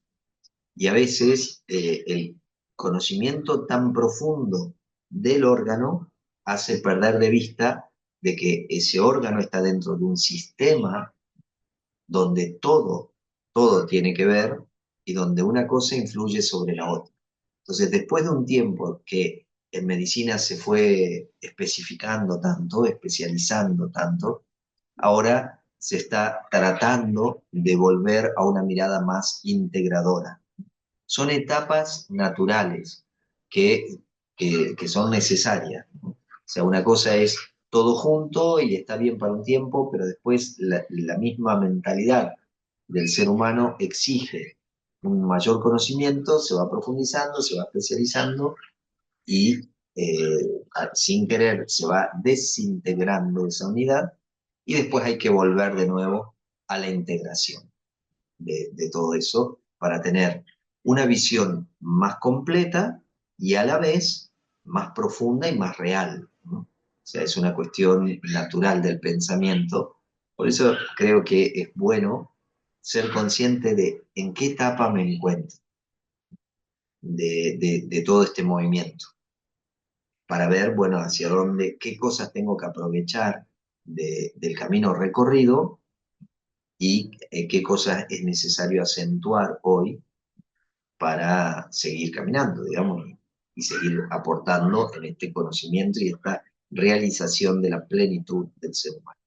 y a veces el conocimiento tan profundo del órgano hace perder de vista de que ese órgano está dentro de un sistema donde todo tiene que ver y donde una cosa influye sobre la otra. Entonces, después de un tiempo que en medicina se fue especificando tanto, especializando tanto, ahora se está tratando de volver a una mirada más integradora. Son etapas naturales que, que son necesarias, ¿no? O sea, una cosa es todo junto y está bien para un tiempo, pero después la misma mentalidad del ser humano exige un mayor conocimiento, se va profundizando, se va especializando y sin querer se va desintegrando esa unidad y después hay que volver de nuevo a la integración de todo eso para tener una visión más completa y a la vez más profunda y más real, ¿no? O sea, es una cuestión natural del pensamiento. Por eso creo que es bueno ser consciente de en qué etapa me encuentro de todo este movimiento, para ver, bueno, hacia dónde, qué cosas tengo que aprovechar del camino recorrido y qué cosas es necesario acentuar hoy para seguir caminando, digamos, y seguir aportando en este conocimiento y esta realización de la plenitud del ser humano.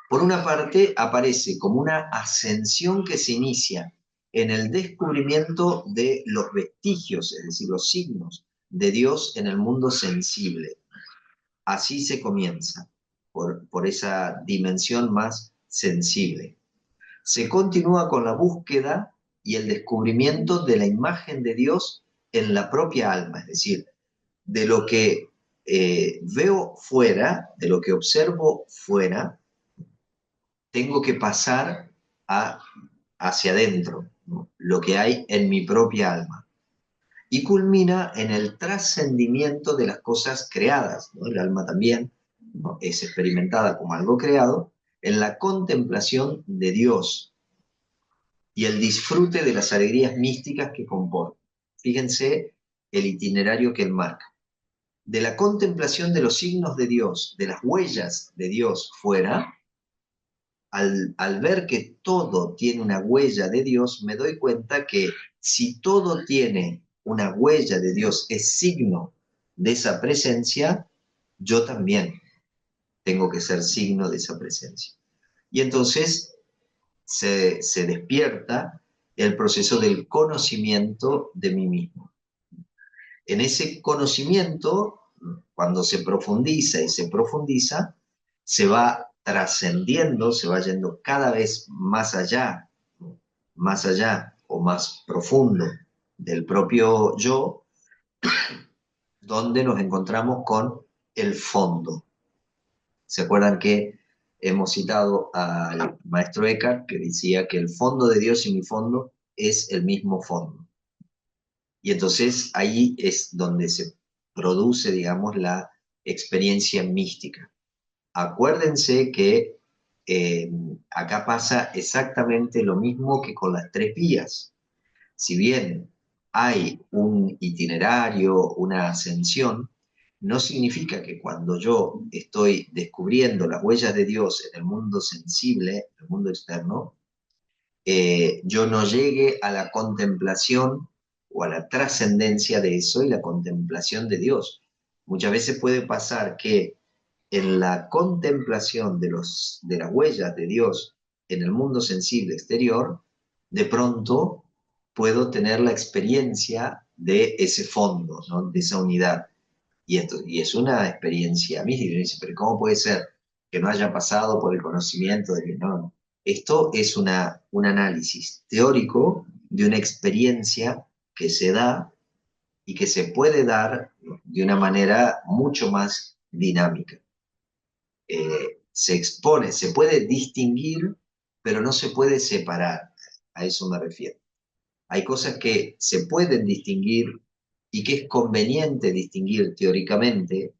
Por una parte, aparece como una ascensión que se inicia en el descubrimiento de los vestigios, es decir, los signos de Dios en el mundo sensible. Así se comienza, por esa dimensión más sensible. Se continúa con la búsqueda y el descubrimiento de la imagen de Dios en la propia alma, es decir, de lo que veo fuera, de lo que observo fuera, tengo que pasar hacia adentro, ¿no?, lo que hay en mi propia alma. Y culmina en el trascendimiento de las cosas creadas, ¿no? El alma también, ¿no?, es experimentada como algo creado, en la contemplación de Dios y el disfrute de las alegrías místicas que comporta. Fíjense el itinerario que él marca. De la contemplación de los signos de Dios, de las huellas de Dios fuera, al ver que todo tiene una huella de Dios, me doy cuenta que si todo tiene una huella de Dios, es signo de esa presencia, yo también tengo que ser signo de esa presencia. Y entonces se despierta el proceso del conocimiento de mí mismo. En ese conocimiento, cuando se profundiza y se profundiza, se va trascendiendo, se va yendo cada vez más allá o más profundo del propio yo, donde nos encontramos con el fondo. ¿Se acuerdan que hemos citado al maestro Eckhart que decía que el fondo de Dios y mi fondo es el mismo fondo? Y entonces ahí es donde se produce, digamos, la experiencia mística. Acuérdense que eh, acá pasa exactamente lo mismo que con las tres vías. Si bien hay un itinerario, una ascensión, no significa que cuando yo estoy descubriendo las huellas de Dios en el mundo sensible, en el mundo externo, yo no llegue a la contemplación o a la trascendencia de eso y la contemplación de Dios. Muchas veces puede pasar que en la contemplación de las huellas de Dios en el mundo sensible exterior, de pronto puedo tener la experiencia de ese fondo, ¿no? De esa unidad. Y es una experiencia mística. Y uno dice, pero ¿cómo puede ser que no haya pasado por el conocimiento de que no? Esto es un análisis teórico de una experiencia que se da y que se puede dar de una manera mucho más dinámica. Se expone, se puede distinguir, pero no se puede separar. A eso me refiero. Hay cosas que se pueden distinguir y que es conveniente distinguir teóricamente,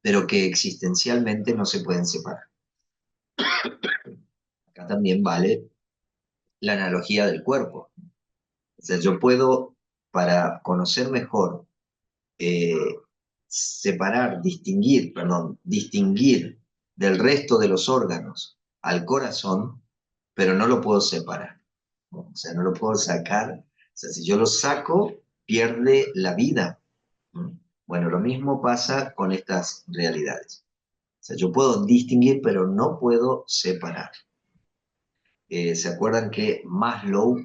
pero que existencialmente no se pueden separar. Acá también vale la analogía del cuerpo. O sea, yo puedo, para conocer mejor, eh, distinguir del resto de los órganos al corazón, pero no lo puedo separar, ¿no? O sea, no lo puedo sacar. O sea, si yo lo saco, pierde la vida. Bueno, lo mismo pasa con estas realidades. O sea, yo puedo distinguir, pero no puedo separar. ¿Se acuerdan que Maslow,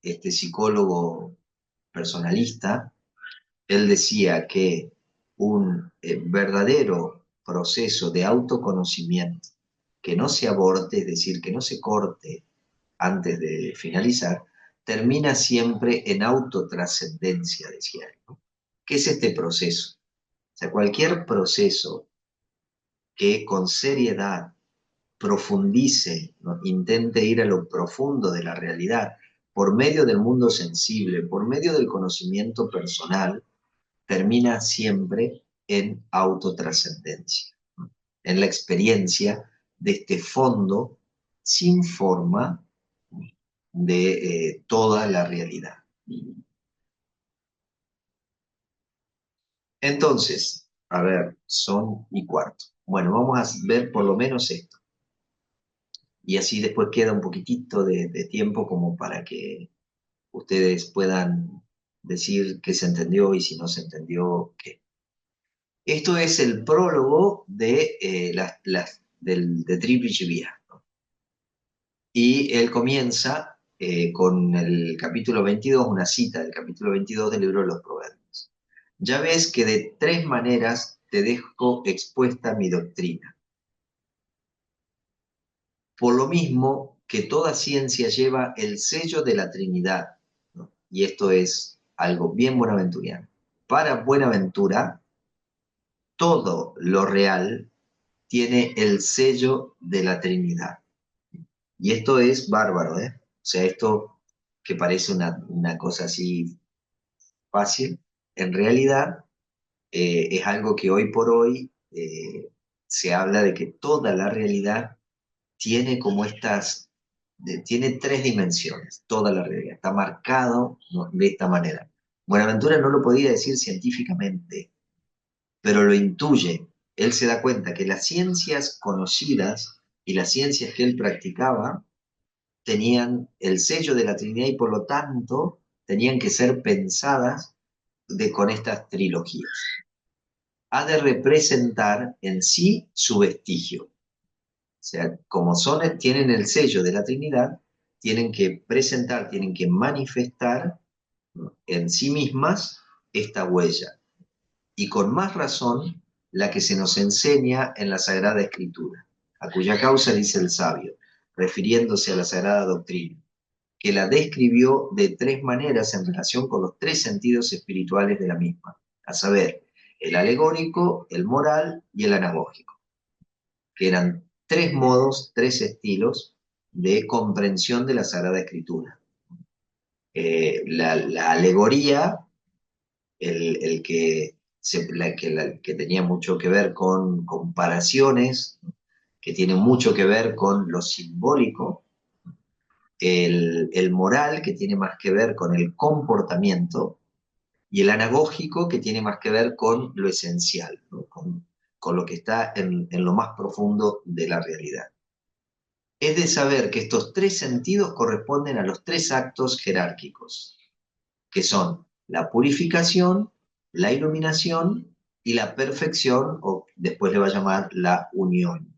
este psicólogo personalista, él decía que un verdadero proceso de autoconocimiento que no se aborte, es decir, que no se corte antes de finalizar, termina siempre en autotrascendencia, decía él, ¿no? ¿Qué es este proceso? O sea, cualquier proceso que con seriedad profundice, ¿no? Intente ir a lo profundo de la realidad por medio del mundo sensible, por medio del conocimiento personal, termina siempre en autotrascendencia, ¿no? En la experiencia de este fondo sin forma de toda la realidad. Entonces, a ver, son y cuarto. Bueno, vamos a ver por lo menos esto. Y así después queda un poquitito de tiempo como para que ustedes puedan decir qué se entendió y si no se entendió qué. Esto es el prólogo de, de Tríplice Vía, ¿no? Y él comienza con el capítulo 22, una cita del capítulo 22 del libro de los Proverbios. Ya ves que de tres maneras te dejo expuesta mi doctrina. Por lo mismo que toda ciencia lleva el sello de la Trinidad, ¿no? Y esto es algo bien buenaventuriano. Para Buenaventura, todo lo real tiene el sello de la Trinidad. Y esto es bárbaro, ¿eh? O sea, esto que parece una cosa así fácil, en realidad es algo que hoy por hoy se habla de que toda la realidad tiene como tiene tres dimensiones, toda la realidad, está marcado, ¿no? De esta manera. Buenaventura no lo podía decir científicamente, pero lo intuye. Él se da cuenta que las ciencias conocidas y las ciencias que él practicaba tenían el sello de la Trinidad y por lo tanto tenían que ser pensadas con estas trilogías. Ha de representar en sí su vestigio. O sea, como tienen el sello de la Trinidad, tienen que presentar, tienen que manifestar, ¿no?, en sí mismas esta huella. Y con más razón, la que se nos enseña en la Sagrada Escritura, a cuya causa dice el sabio, refiriéndose a la Sagrada Doctrina, que la describió de tres maneras en relación con los tres sentidos espirituales de la misma, a saber, el alegórico, el moral y el anagógico, que eran tres modos, tres estilos de comprensión de la Sagrada Escritura. La alegoría, el que tenía mucho que ver con comparaciones, que tiene mucho que ver con lo simbólico, el moral, que tiene más que ver con el comportamiento, y el anagógico, que tiene más que ver con lo esencial, ¿no?, con lo que está en lo más profundo de la realidad. Es de saber que estos tres sentidos corresponden a los tres actos jerárquicos, que son la purificación, la iluminación y la perfección, o después le va a llamar la unión.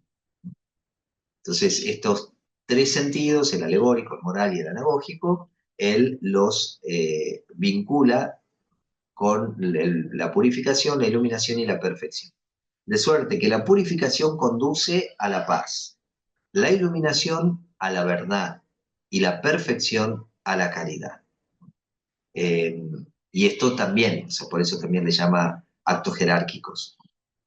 Entonces, estos tres sentidos, el alegórico, el moral y el anagógico, él los vincula con la purificación, la iluminación y la perfección. De suerte que la purificación conduce a la paz, la iluminación a la verdad y la perfección a la caridad. Eh, y esto también, o sea, por eso también le llama actos jerárquicos,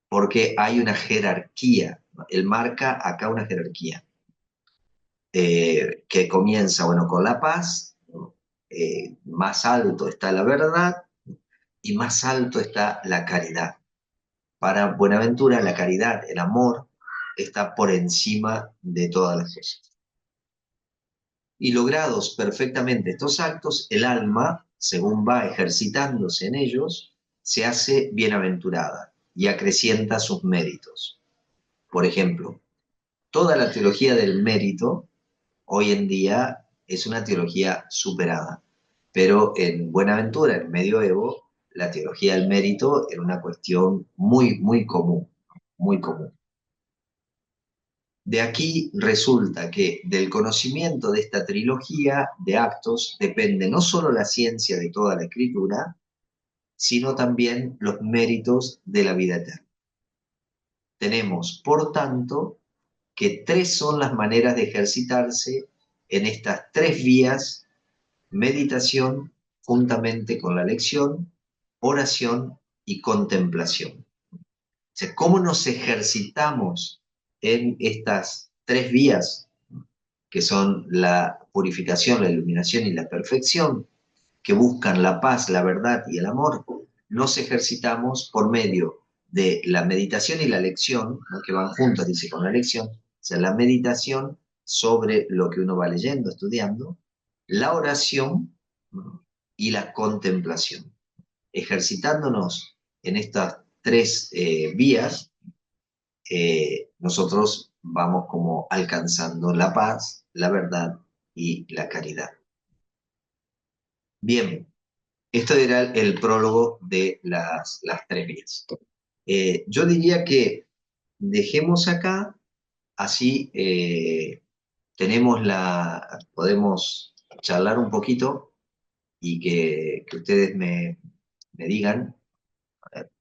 porque hay una jerarquía, ¿no? Él marca acá una jerarquía que comienza, bueno, con la paz, ¿no? Más alto está la verdad y más alto está la caridad. Para Buenaventura, la caridad, el amor, está por encima de todas las cosas. Y logrados perfectamente estos actos, el alma, según va ejercitándose en ellos, se hace bienaventurada y acrecienta sus méritos. Por ejemplo, toda la teología del mérito hoy en día es una teología superada, pero en Buenaventura, en medioevo, la teología del mérito era una cuestión muy, muy común, muy común. De aquí resulta que del conocimiento de esta trilogía de actos depende no solo la ciencia de toda la escritura, sino también los méritos de la vida eterna. Tenemos, por tanto, que tres son las maneras de ejercitarse en estas tres vías: meditación, juntamente con la lección, oración y contemplación. O sea, ¿cómo nos ejercitamos en estas tres vías, que son la purificación, la iluminación y la perfección, que buscan la paz, la verdad y el amor? Nos ejercitamos por medio de la meditación y la lección, ¿no?, que van juntas, dice, con la lección. O sea, la meditación sobre lo que uno va leyendo, estudiando, la oración, ¿no?, y la contemplación. Ejercitándonos en estas tres vías, nosotros vamos como alcanzando la paz, la verdad y la caridad. Bien, esto era el prólogo de las tres vías. Yo diría que dejemos acá, así podemos charlar un poquito y que ustedes me digan, a ver,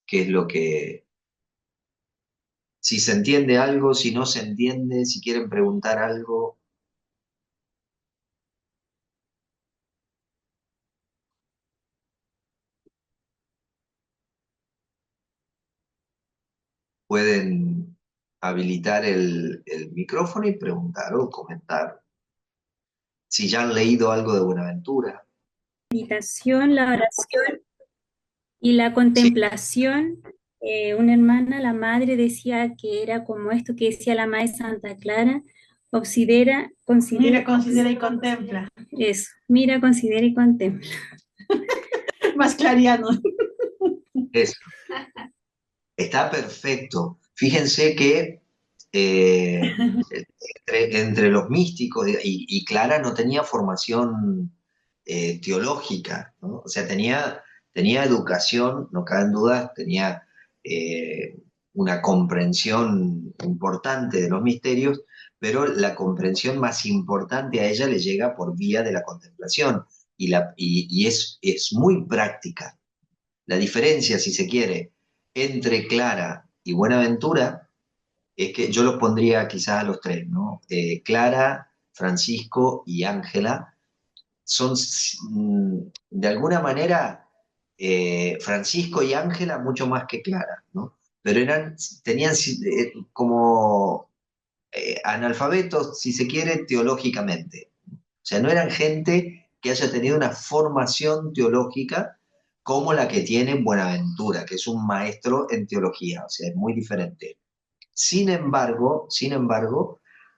qué es lo que, si se entiende algo, si no se entiende, si quieren preguntar algo, pueden habilitar el micrófono y preguntar o comentar. Si ya han leído algo de Buenaventura. Meditación, la oración y la Sí, contemplación. Una hermana, la madre, decía que era como esto que decía la madre Santa Clara, Considera, Mira, considera y contempla. eso, mira, considera y contempla. Más clariano. Eso. Está perfecto. Fíjense que entre los místicos, y Clara no tenía formación teológica, ¿no? O sea, tenía educación, no cabe en duda, tenía una comprensión importante de los misterios, pero la comprensión más importante a ella le llega por vía de la contemplación, y es muy práctica. La diferencia, si se quiere, entre Clara y Buenaventura es que yo los pondría quizás a los tres, ¿no? Clara, Francisco y Ángela son, de alguna manera, Francisco y Ángela mucho más que Clara, ¿no? Pero tenían como analfabetos, si se quiere, teológicamente. O sea, no eran gente que haya tenido una formación teológica como la que tiene Buenaventura, que es un maestro en teología, o sea, es muy diferente. Sin embargo,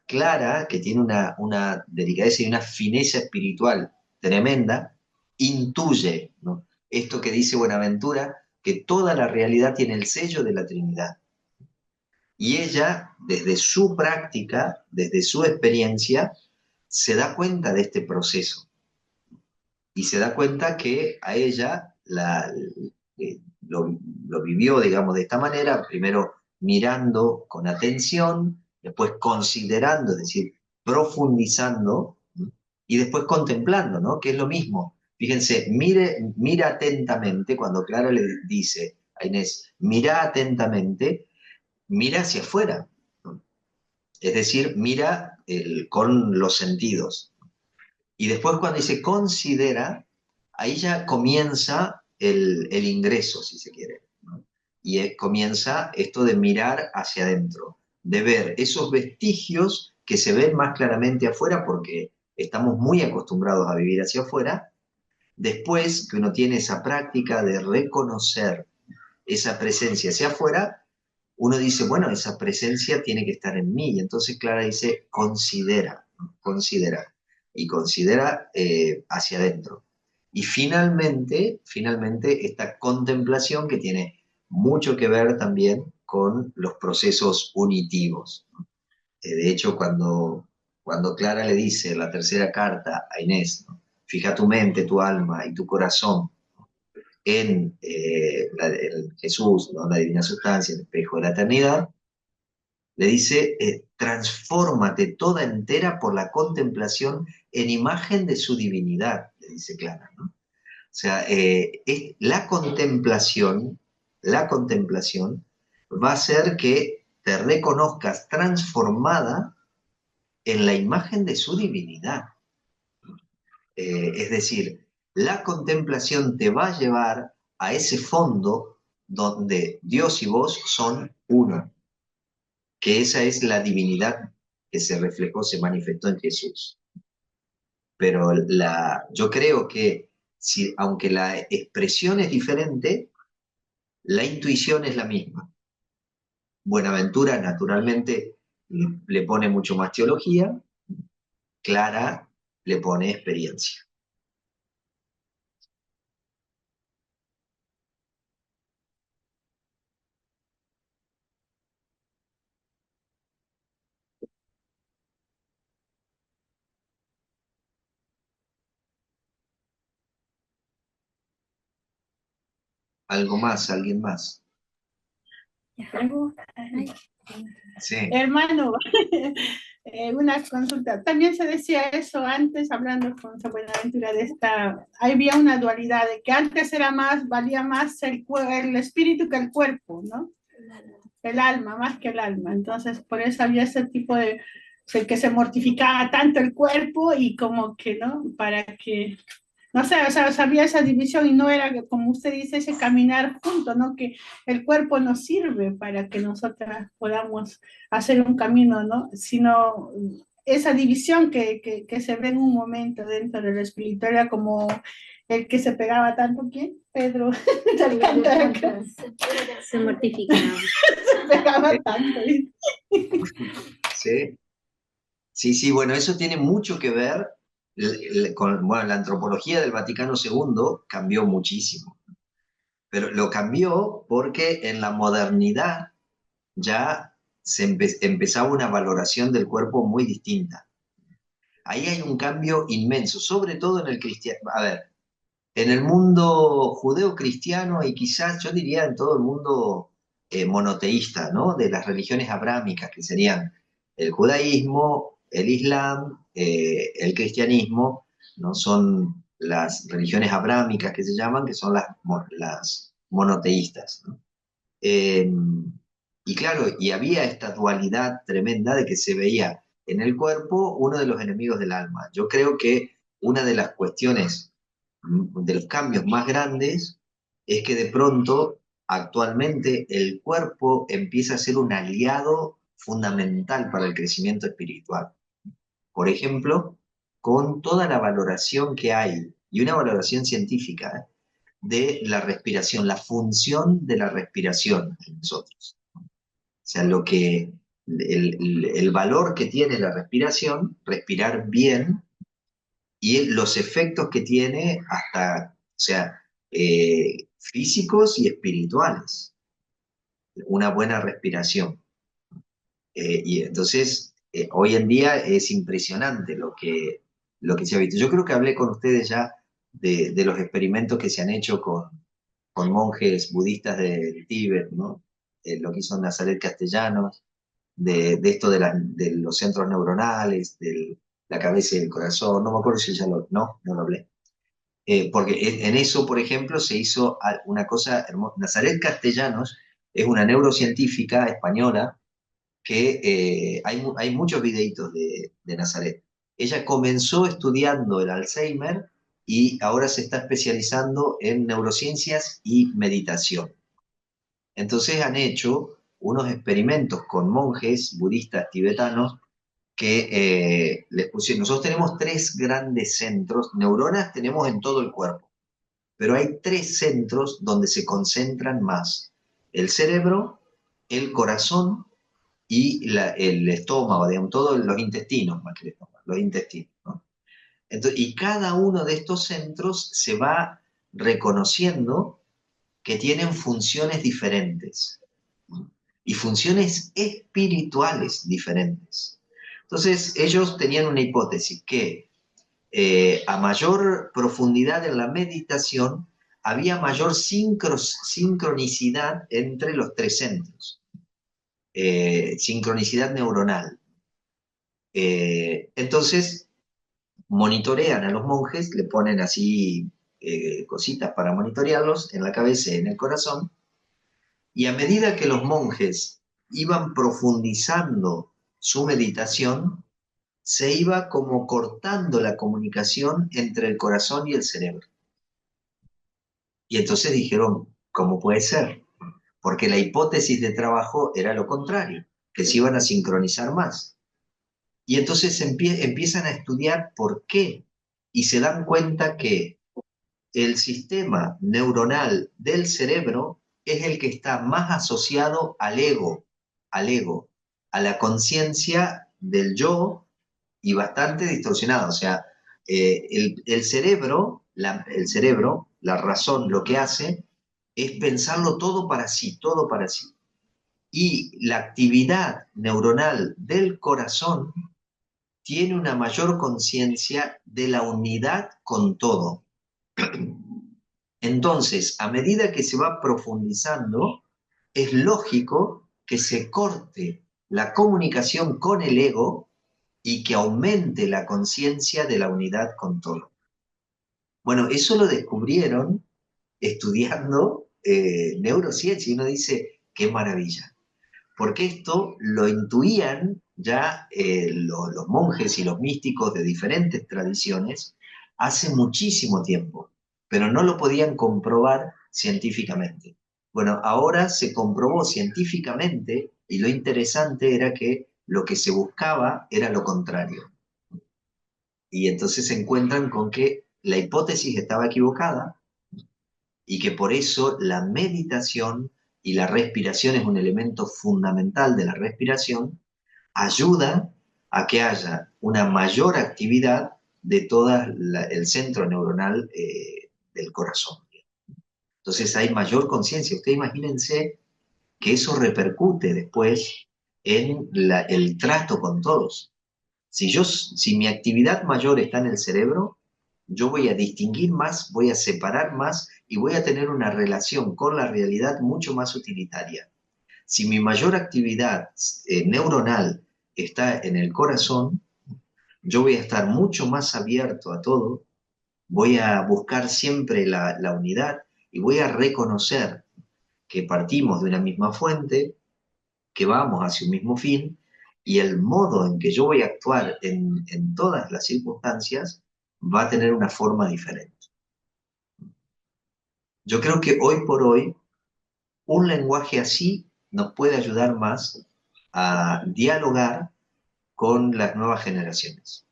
Clara, que tiene una delicadeza y una fineza espiritual tremenda, intuye, ¿no? Esto que dice Buenaventura, que toda la realidad tiene el sello de la Trinidad. Y ella, desde su práctica, desde su experiencia, se da cuenta de este proceso. Y se da cuenta que a ella lo vivió, digamos, de esta manera, primero mirando con atención, después considerando, es decir, profundizando, ¿no? Y después contemplando, ¿no? Que es lo mismo. Fíjense, mira atentamente, cuando Clara le dice a Inés, mira atentamente, mira hacia afuera, ¿no? Es decir, mira con los sentidos. Y después cuando dice considera, ahí ya comienza el ingreso, si se quiere, ¿no? Y comienza esto de mirar hacia adentro, de ver esos vestigios que se ven más claramente afuera porque estamos muy acostumbrados a vivir hacia afuera. Después que uno tiene esa práctica de reconocer esa presencia hacia afuera, uno dice, bueno, esa presencia tiene que estar en mí. Y entonces Clara dice, considera, ¿no? Considera. Y considera hacia adentro. Y finalmente, esta contemplación que tiene mucho que ver también con los procesos unitivos, ¿no? De hecho, cuando Clara le dice en la tercera carta a Inés, ¿no? Fija tu mente, tu alma y tu corazón en Jesús, ¿no? La divina sustancia, el espejo de la eternidad, le dice, transfórmate toda entera por la contemplación en imagen de su divinidad, le dice Clara, ¿no? O sea, la contemplación va a hacer que te reconozcas transformada en la imagen de su divinidad. Es decir, la contemplación te va a llevar a ese fondo donde Dios y vos son uno, que esa es la divinidad que se reflejó, se manifestó en Jesús. Pero yo creo que aunque la expresión es diferente, la intuición es la misma. Buenaventura naturalmente le pone mucho más teología, Clara le pone experiencia. ¿Algo más? ¿Alguien más? ¿Algo? Ay, Sí. Hermano, una consulta. También se decía eso antes, hablando con San Buenaventura de esta, había una dualidad de que antes valía más el espíritu que el cuerpo, ¿no? El alma, más que el alma. Entonces, por eso había ese tipo de, o sea, que se mortificaba tanto el cuerpo y como que, ¿no? Para que, no sé, o sea, había esa división y no era, como usted dice, ese caminar junto, ¿no? Que el cuerpo nos sirve para que nosotras podamos hacer un camino, ¿no? Sino esa división que se ve en un momento dentro de la espiritualidad como el que se pegaba tanto, ¿quién? Pedro. se mortificaba. Se pegaba tanto. Sí, Sí, sí, bueno, eso tiene mucho que ver con, bueno, la antropología del Vaticano II cambió muchísimo, pero lo cambió porque en la modernidad ya empezaba una valoración del cuerpo muy distinta. Ahí hay un cambio inmenso, sobre todo en el cristiano. A ver, en el mundo judeo-cristiano y quizás yo diría en todo el mundo monoteísta, ¿no? De las religiones abrámicas, que serían el judaísmo, el islam, el cristianismo, ¿no? Son las religiones abrámicas que se llaman, que son las monoteístas, ¿no? Eh, y claro, y había esta dualidad tremenda de que se veía en el cuerpo uno de los enemigos del alma. Yo creo que una de las cuestiones, de los cambios más grandes, es que de pronto, actualmente, el cuerpo empieza a ser un aliado fundamental para el crecimiento espiritual. Por ejemplo, con toda la valoración que hay, y una valoración científica, de la respiración, la función de la respiración en nosotros. O sea, el valor que tiene la respiración, respirar bien, y los efectos que tiene hasta, o sea, físicos y espirituales, una buena respiración. Y entonces, hoy en día es impresionante lo que se ha visto. Yo creo que hablé con ustedes ya de los experimentos que se han hecho con monjes budistas del Tíbet, ¿no? Lo que hizo Nazaret Castellanos, de esto de los centros neuronales, de la cabeza y el corazón, no me acuerdo si ya no lo hablé. Porque en eso, por ejemplo, se hizo una cosa hermosa. Nazaret Castellanos es una neurocientífica española que hay muchos videitos de Nazaret. Ella comenzó estudiando el Alzheimer y ahora se está especializando en neurociencias y meditación. Entonces han hecho unos experimentos con monjes budistas tibetanos que les pusieron. Nosotros tenemos tres grandes centros, neuronas tenemos en todo el cuerpo, pero hay tres centros donde se concentran más: el cerebro, el corazón y el estómago, digamos, todos los intestinos, más que el estómago, los intestinos, ¿no? Entonces, y cada uno de estos centros se va reconociendo que tienen funciones diferentes, ¿no? Y funciones espirituales diferentes. Entonces, ellos tenían una hipótesis que a mayor profundidad en la meditación había mayor sincronicidad entre los tres centros, sincronicidad neuronal. Entonces, monitorean a los monjes, le ponen así cositas para monitorearlos en la cabeza y en el corazón, y a medida que los monjes iban profundizando su meditación, se iba como cortando la comunicación entre el corazón y el cerebro. Y entonces dijeron, ¿cómo puede ser? Porque la hipótesis de trabajo era lo contrario, que se iban a sincronizar más. Y entonces empiezan a estudiar por qué y se dan cuenta que el sistema neuronal del cerebro es el que está más asociado al ego, a la conciencia del yo, y bastante distorsionado. O sea, el cerebro, la razón, lo que hace es pensarlo todo para sí. Y la actividad neuronal del corazón tiene una mayor conciencia de la unidad con todo. Entonces, a medida que se va profundizando, es lógico que se corte la comunicación con el ego y que aumente la conciencia de la unidad con todo. Bueno, eso lo descubrieron estudiando neurociencia y uno dice, qué maravilla. Porque esto lo intuían ya los monjes y los místicos de diferentes tradiciones hace muchísimo tiempo, pero no lo podían comprobar científicamente. Bueno, ahora se comprobó científicamente y lo interesante era que lo que se buscaba era lo contrario. Y entonces se encuentran con que la hipótesis estaba equivocada y que por eso la meditación y la respiración es un elemento fundamental de la respiración, ayuda a que haya una mayor actividad de todo el centro neuronal del corazón. Entonces hay mayor conciencia. Ustedes imagínense que eso repercute después en el trato con todos. Si mi actividad mayor está en el cerebro, yo voy a distinguir más, voy a separar más y voy a tener una relación con la realidad mucho más utilitaria. Si mi mayor actividad neuronal está en el corazón, yo voy a estar mucho más abierto a todo, voy a buscar siempre la unidad y voy a reconocer que partimos de una misma fuente, que vamos hacia un mismo fin, y el modo en que yo voy a actuar en todas las circunstancias va a tener una forma diferente. Yo creo que hoy por hoy un lenguaje así nos puede ayudar más a dialogar con las nuevas generaciones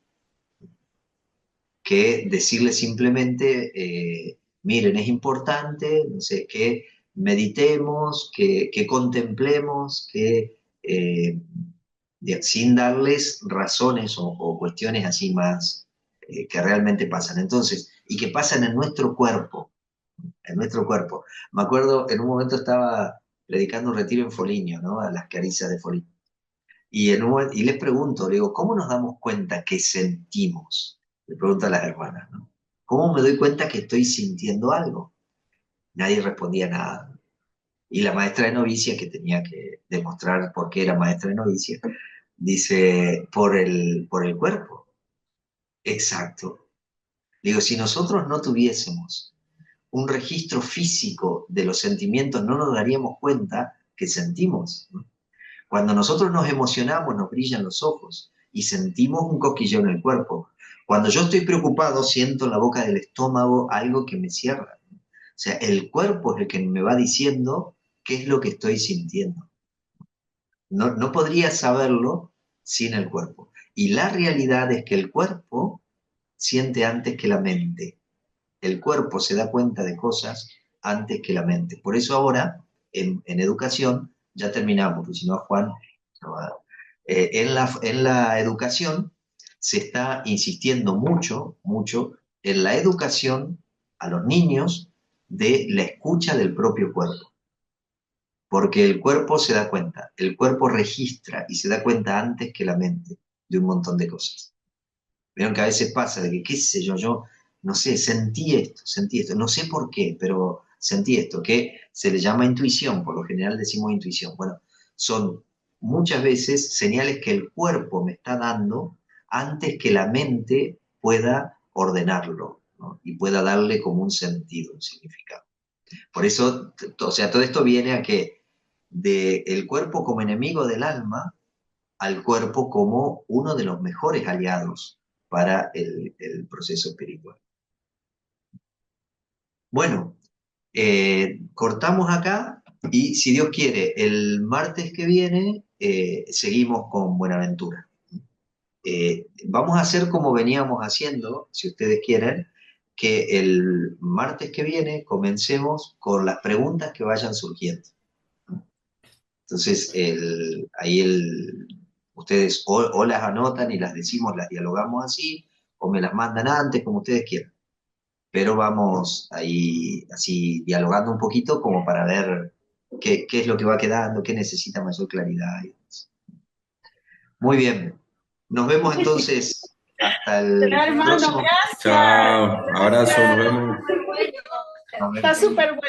que decirle simplemente, miren, es importante, no sé, que meditemos, que contemplemos, sin darles razones o cuestiones así más que realmente pasan. Entonces, y que pasan en nuestro cuerpo, en nuestro cuerpo. Me acuerdo, en un momento estaba predicando un retiro en Foligno, ¿no? A las caricias de Foligno. Y les pregunto, le digo, ¿cómo nos damos cuenta que sentimos? Le pregunto a las hermanas, ¿no? ¿Cómo me doy cuenta que estoy sintiendo algo? Nadie respondía nada. Y la maestra de novicia, que tenía que demostrar por qué era maestra de novicia, dice, por el cuerpo. Exacto. Digo, si nosotros no tuviésemos un registro físico de los sentimientos, no nos daríamos cuenta que sentimos, ¿no? Cuando nosotros nos emocionamos, nos brillan los ojos y sentimos un cosquilleo en el cuerpo. Cuando yo estoy preocupado, siento en la boca del estómago algo que me cierra. O sea, el cuerpo es el que me va diciendo qué es lo que estoy sintiendo. No podría saberlo sin el cuerpo. Y la realidad es que el cuerpo siente antes que la mente. El cuerpo se da cuenta de cosas antes que la mente. Por eso ahora, en educación, ya terminamos, porque si no, Juan no va a dar. En la educación se está insistiendo mucho, mucho en la educación a los niños de la escucha del propio cuerpo. Porque el cuerpo se da cuenta, el cuerpo registra y se da cuenta antes que la mente de un montón de cosas. Vieron que a veces pasa de que, qué sé yo, no sé, sentí esto, no sé por qué, pero sentí esto, que se le llama intuición, por lo general decimos intuición. Bueno, son muchas veces señales que el cuerpo me está dando antes que la mente pueda ordenarlo, ¿no? Y pueda darle como un sentido, un significado. Por eso, o sea, todo esto viene a que del cuerpo como enemigo del alma al cuerpo como uno de los mejores aliados para el proceso espiritual. Bueno, cortamos acá y si Dios quiere, el martes que viene seguimos con Buenaventura. Vamos a hacer como veníamos haciendo, si ustedes quieren, que el martes que viene comencemos con las preguntas que vayan surgiendo. Entonces, ustedes o las anotan y las decimos, las dialogamos así, o me las mandan antes, como ustedes quieran. Pero vamos ahí así dialogando un poquito como para ver qué es lo que va quedando, qué necesita mayor claridad. Muy bien. Nos vemos entonces hasta el Hermano, próximo. gracias. Chao, abrazo, nos vemos. Nos vemos. Está súper bueno.